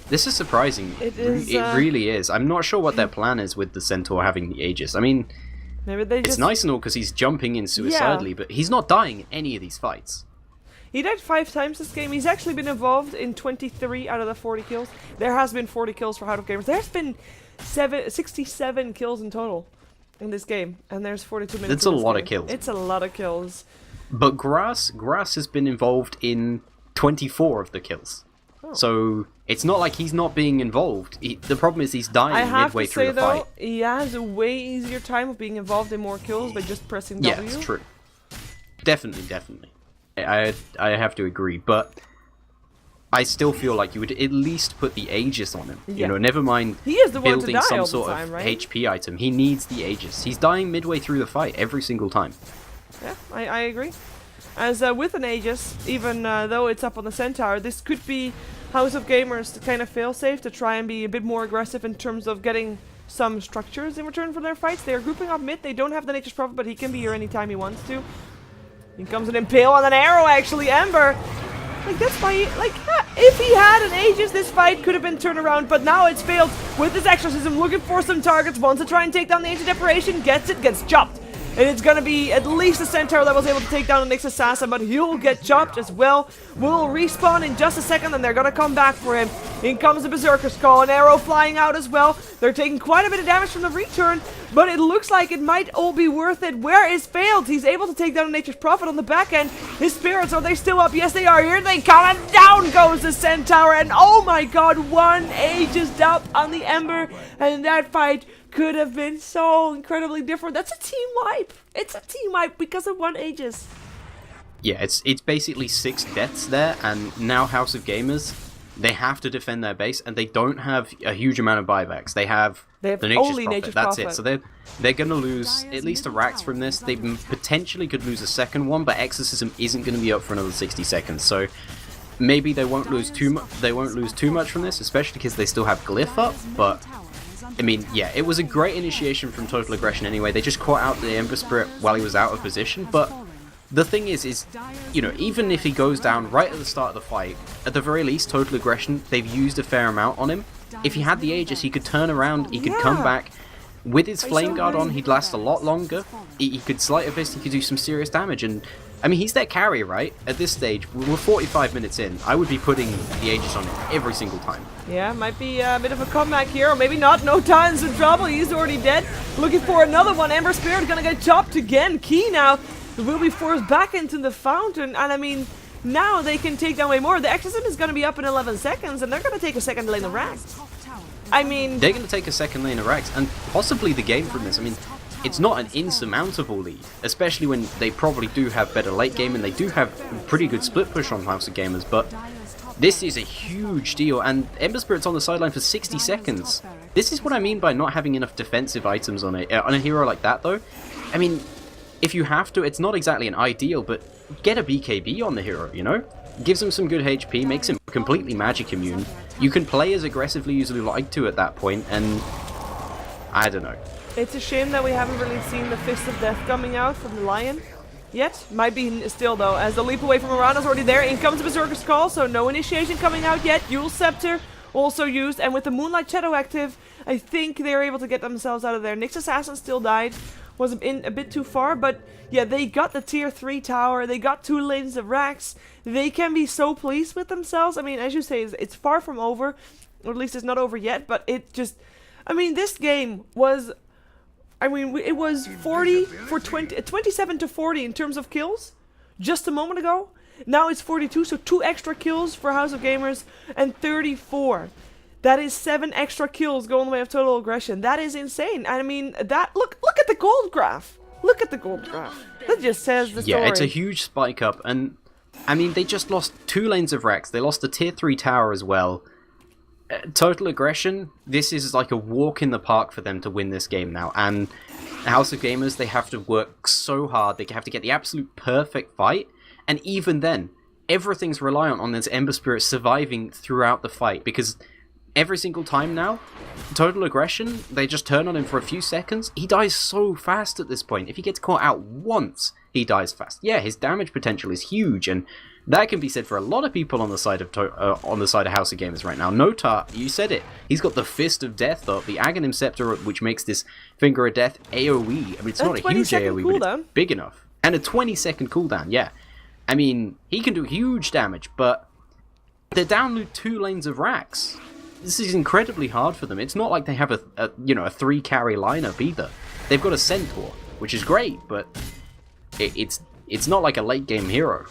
This is surprising. It really is. I'm not sure what their plan is with the Centaur having the Aegis. I mean, maybe it's nice and all because he's jumping in suicidally, but he's not dying in any of these fights. He died 5 times this game. He's actually been involved in 23 out of the 40 kills. There has been 40 kills for House of Gamers. There's been 67 kills in total in this game, and there's 42 minutes. That's a lot of kills. It's a lot of kills. But Grass has been involved in 24 of the kills. Oh. So it's not like he's not being involved. The problem is he's dying midway through the fight. He has a way easier time of being involved in more kills by just pressing W. Yeah, it's true. Definitely. I have to agree, but I still feel like you would at least put the Aegis on him. Yeah. You know, never mind he is the building one to die some all sort the time, of right? HP item. He needs the Aegis. He's dying midway through the fight every single time. Yeah, I agree. As with an Aegis, even though it's up on the Centaur, this could be House of Gamers to kind of fail-safe, to try and be a bit more aggressive in terms of getting some structures in return for their fights. They are grouping up mid. They don't have the Nature's Prophet, but he can be here anytime he wants to. Here comes an Impale on an arrow, actually. Ember. Like, that's why, if he had an Aegis, this fight could have been turned around, but now it's failed with his exorcism, looking for some targets, wants to try and take down the Ancient Apparition, gets it, gets chopped. And it's gonna be at least a Centaur that was able to take down the Nyx Assassin, but he'll get chopped as well. Will respawn in just a second, and they're gonna come back for him. In comes the Berserker's Call, an arrow flying out as well. They're taking quite a bit of damage from the return, but it looks like it might all be worth it. Where is Failed? He's able to take down Nature's Prophet on the back end. His spirits, are they still up? Yes, they are. Here they come, and down goes the Centaur, and oh my god, one Aegis up on the Ember, and that fight could have been so incredibly different. That's a team wipe. It's a team wipe because of one Aegis. Yeah, it's basically 6 deaths there, and now House of Gamers, they have to defend their base, and they don't have a huge amount of buybacks. They have the Nature's Prophet. That's it. So they're going to lose at least a Rax from this. They potentially could lose a second one, but Exorcism isn't going to be up for another 60 seconds. So maybe they won't lose too much. They won't lose too much from this, especially because they still have Glyph up. But I mean, yeah, it was a great initiation from TotalAggression anyway. They just caught out the Ember Spirit while he was out of position, but the thing is, you know, even if he goes down right at the start of the fight, at the very least, TotalAggression, they've used a fair amount on him. If he had the Aegis, he could turn around, he could come back. With his Flame Guard on, he'd last a lot longer. He could Sleight of Fist, he could do some serious damage, and I mean, he's their carry, right? At this stage, we're 45 minutes in. I would be putting the Aegis on him every single time. Yeah, might be a bit of a comeback here, or maybe not. No time's in trouble. He's already dead. Looking for another one. Ember Spirit gonna get chopped again. Key now will be forced back into the fountain, and I mean, now they can take down way more. The Exorcism is gonna be up in 11 seconds, and they're gonna take a second to lane the rank. I mean, they're going to take a second lane of Rex and possibly the game from this. I mean, it's not an insurmountable lead, especially when they probably do have better late game and they do have pretty good split push on House of Gamers, but this is a huge deal, and Ember Spirit's on the sideline for 60 seconds. This is what I mean by not having enough defensive items on it. On a hero like that, though, I mean, if you have to, it's not exactly an ideal, but get a BKB on the hero, you know? Gives him some good HP, makes him completely magic immune. You can play as aggressively as you like to at that point, and I don't know. It's a shame that we haven't really seen the Fist of Death coming out from the Lion yet. Might be still, though, as the leap away from Mirana's already there. In comes Berserker's Call, so no initiation coming out yet. Yule Scepter also used, and with the Moonlight Shadow active, I think they're able to get themselves out of there. Nyx Assassin still died. Was in a bit too far, but yeah, they got the tier 3 tower, they got 2 lanes of racks. They can be so pleased with themselves. I mean, as you say, it's far from over, or at least it's not over yet, but it just, I mean, this game was, I mean, it was 40 for 20, 27 to 40 in terms of kills just a moment ago. Now it's 42, so 2 extra kills for House of Gamers, and 34. That is 7 extra kills going the way of Total Aggression. That is insane. I mean, that look at the gold graph. Look at the gold graph. That just says the story. Yeah, it's a huge spike up, and I mean, they just lost 2 lanes of Rex. They lost the tier 3 tower as well. Total Aggression, this is like a walk in the park for them to win this game now. And House of Gamers, they have to work so hard. They have to get the absolute perfect fight, and even then, everything's reliant on this Ember Spirit surviving throughout the fight, because every single time now, Total Aggression, they just turn on him for a few seconds. He dies so fast at this point. If he gets caught out once, he dies fast. Yeah, his damage potential is huge, and that can be said for a lot of people on the side of House of Gamers right now. Notar, you said it. He's got the Fist of Death up, the Aghanim Scepter, which makes this Finger of Death AoE. I mean, it's not a huge AoE, but it's big enough. And a 20-second cooldown, yeah. I mean, he can do huge damage, but they're down 2 lanes of racks. This is incredibly hard for them. It's not like they have a 3-carry lineup either. They've got a Centaur, which is great, but it's not like a late game hero.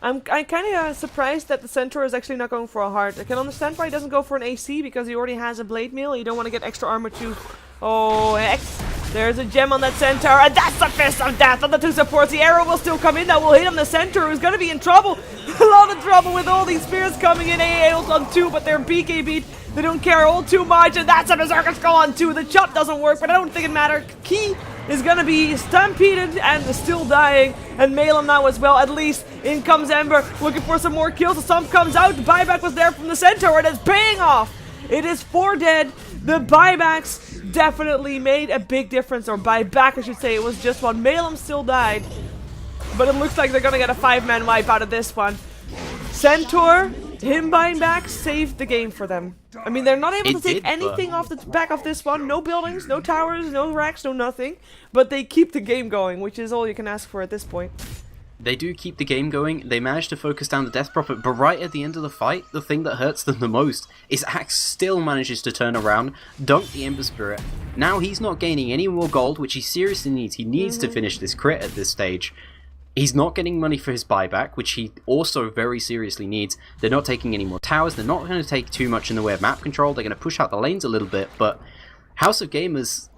I'm kind of surprised that the Centaur is actually not going for a heart. I can understand why he doesn't go for an AC, because he already has a blade mail. You don't want to get extra armor too. Oh, X. There's a gem on that Centaur, and that's the Fist of Death on the 2 supports. The arrow will still come in, that will hit on the Centaur, who's going to be in trouble. A lot of trouble with all these spears coming in. AA ult on 2, but they're BKB'd. They don't care all too much, and that's a Berserker's Call on 2. The chop doesn't work, but I don't think it matters. Key is going to be stampeded and still dying, and Malem now as well. At least in comes Ember, looking for some more kills. The stomp comes out. The buyback was there from the Centaur, and it's paying off. It is 4 dead. The buybacks definitely made a big difference, or buyback I should say. It was just one. Malem still died, but it looks like they're going to get a 5-man wipe out of this one. Centaur, him buying back, saved the game for them. I mean, they're not able to take anything off the back of this one. No buildings, no towers, no racks, no nothing. But they keep the game going, which is all you can ask for at this point. They do keep the game going. They manage to focus down the Death Prophet, but right at the end of the fight, the thing that hurts them the most is Axe still manages to turn around, dunk the Ember Spirit. Now he's not gaining any more gold, which he seriously needs. He needs to finish this crit at this stage. He's not getting money for his buyback, which he also very seriously needs. They're not taking any more towers. They're not going to take too much in the way of map control. They're going to push out the lanes a little bit, but House of Gamers,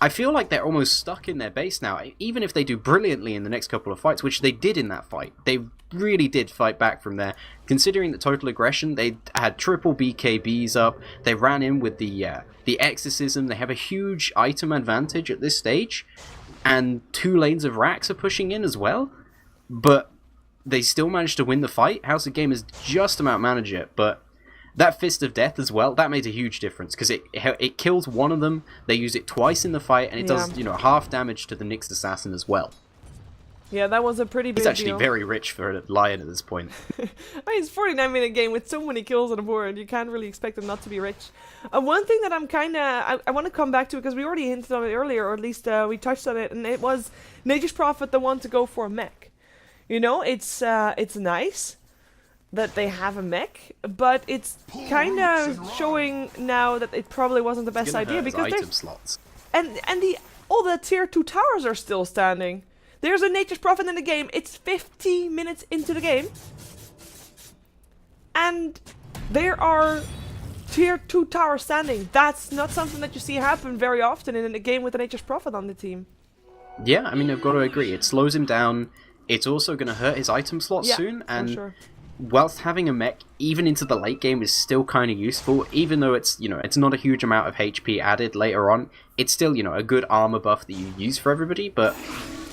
I feel like they're almost stuck in their base now. Even if they do brilliantly in the next couple of fights, which they did in that fight. They really did fight back from there. Considering the Total Aggression, they had triple BKBs up. They ran in with the Exorcism. They have a huge item advantage at this stage. And 2 lanes of racks are pushing in as well. But they still managed to win the fight. House of Gamers just about manage it. But that Fist of Death as well, that made a huge difference. Because it kills one of them. They use it twice in the fight. And it does, half damage to the Nyx Assassin as well. Yeah, that was a pretty big deal. It's actually very rich for a Lion at this point. I mean, it's a 49-minute game with so many kills on the board. You can't really expect them not to be rich. One thing that I'm kind of... I want to come back to, because we already hinted on it earlier, or at least we touched on it, and it was Nature's Prophet the one to go for a mech. You know, it's nice that they have a mech, but it's kind of showing now that it probably wasn't the best idea, because item slots. And all the tier 2 towers are still standing. There's a Nature's Prophet in the game. It's 50 minutes into the game. And there are tier 2 tower standing. That's not something that you see happen very often in a game with an Nature's Prophet on the team. Yeah, I mean, I've got to agree. It slows him down. It's also going to hurt his item slot Yeah, soon. And sure. whilst having a mech, even into the late game, is still kind of useful, even though it's, it's not a huge amount of HP added later on, it's still, a good armor buff that you use for everybody, but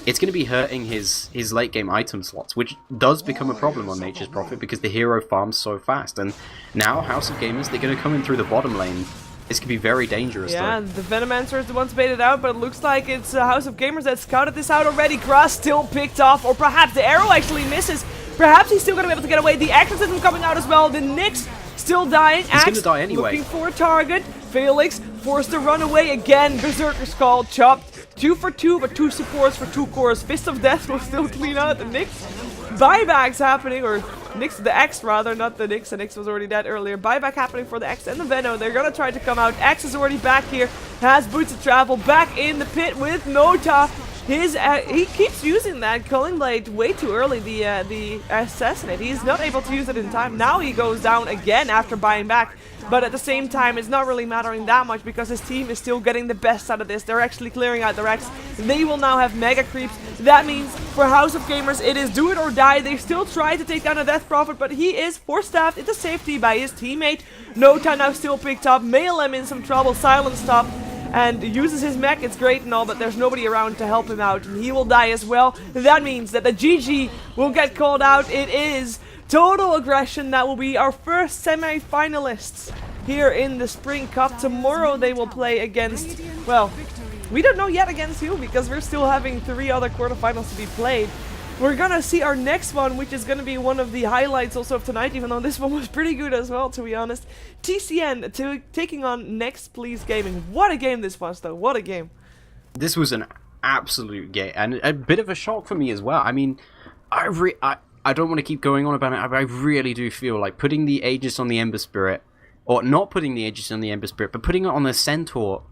it's going to be hurting his late game item slots, which does become a problem on Nature's Prophet because the hero farms so fast. And now, House of Gamers, they're going to come in through the bottom lane. This could be very dangerous, Yeah, though. the Venomancer is the one baited out, but it looks like it's House of Gamers that scouted this out already. Grass still picked off, or perhaps the arrow actually misses. Perhaps he's still going to be able to get away. The exorcism coming out as well. The Nyx still dying. He's going to die anyway. Looking for a target. Felix forced to run away again. Berserker's Call chopped. 2 for 2, but 2 supports for 2 cores. Fist of Death will still clean out the Nyx. Buybacks happening, or Nyx, the X rather, not the Nyx. The Nyx was already dead earlier. Buyback happening for the X and the Veno. They're gonna try to come out. X is already back here. Has boots of travel. Back in the pit with Nota. He keeps using that Culling Blade way too early, the Assassinate. He's not able to use it in time. Now he goes down again after buying back. But at the same time, it's not really mattering that much because his team is still getting the best out of this. They're actually clearing out the Rex. They will now have Mega Creeps. That means for House of Gamers, it is do it or die. They still try to take down a Death Prophet, but he is force-staffed into safety by his teammate. Nota now still picked up. Maelem in some trouble. Silence stop. And uses his mech, it's great and all, but there's nobody around to help him out, and he will die as well. That means that the GG will get called out. It is Total Aggression that will be our first semi-finalists here in the Spring Cup. Tomorrow they will play against, well, we don't know yet against who, because we're still having 3 other quarterfinals to be played. We're gonna see our next one, which is gonna be one of the highlights also of tonight, even though this one was pretty good as well, to be honest. TCN taking on Next Please Gaming. What a game this was, though. What a game. This was an absolute game, and a bit of a shock for me as well. I mean, I don't want to keep going on about it, but I really do feel like putting the Aegis on the Ember Spirit, or not putting the Aegis on the Ember Spirit, but putting it on the Centaur,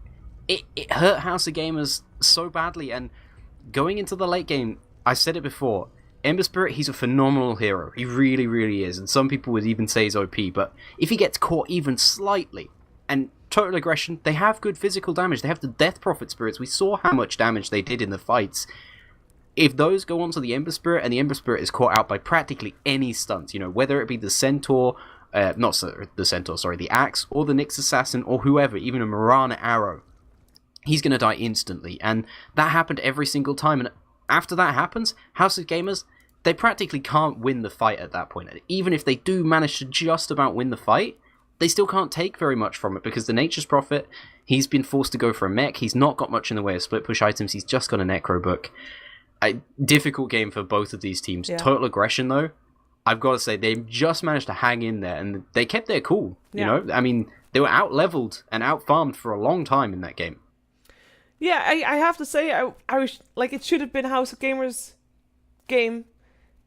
it hurt House of Gamers so badly, and going into the late game, I said it before, Ember Spirit, he's a phenomenal hero. He really, really is. And some people would even say he's OP, but if he gets caught even slightly, and Total Aggression, they have good physical damage. They have the Death Prophet spirits. We saw how much damage they did in the fights. If those go onto the Ember Spirit, and the Ember Spirit is caught out by practically any stunt, whether it be the Centaur, the Axe, or the Nyx Assassin, or whoever, even a Mirana Arrow, he's going to die instantly. And that happened every single time, and after that happens, House of Gamers, they practically can't win the fight at that point. Even if they do manage to just about win the fight, they still can't take very much from it because the Nature's Prophet, he's been forced to go for a mech. He's not got much in the way of split push items. He's just got a Necro Book. A difficult game for both of these teams. Yeah. Total Aggression, though, I've got to say, they just managed to hang in there and they kept their cool. Yeah. I mean, they were out-leveled and out-farmed for a long time in that game. Yeah, I have to say, I was like, it should have been House of Gamers game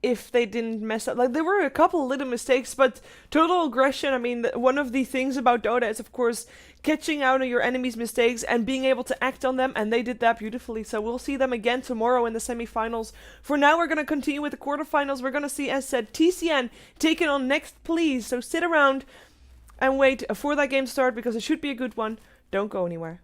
if they didn't mess up. Like, there were a couple little mistakes, but Total Aggression, I mean, one of the things about Dota is, of course, catching out on your enemy's mistakes and being able to act on them, and they did that beautifully. So we'll see them again tomorrow in the semifinals. For now, we're going to continue with the quarterfinals. We're going to see, as said, TCN taking on Next Please. So sit around and wait for that game to start because it should be a good one. Don't go anywhere.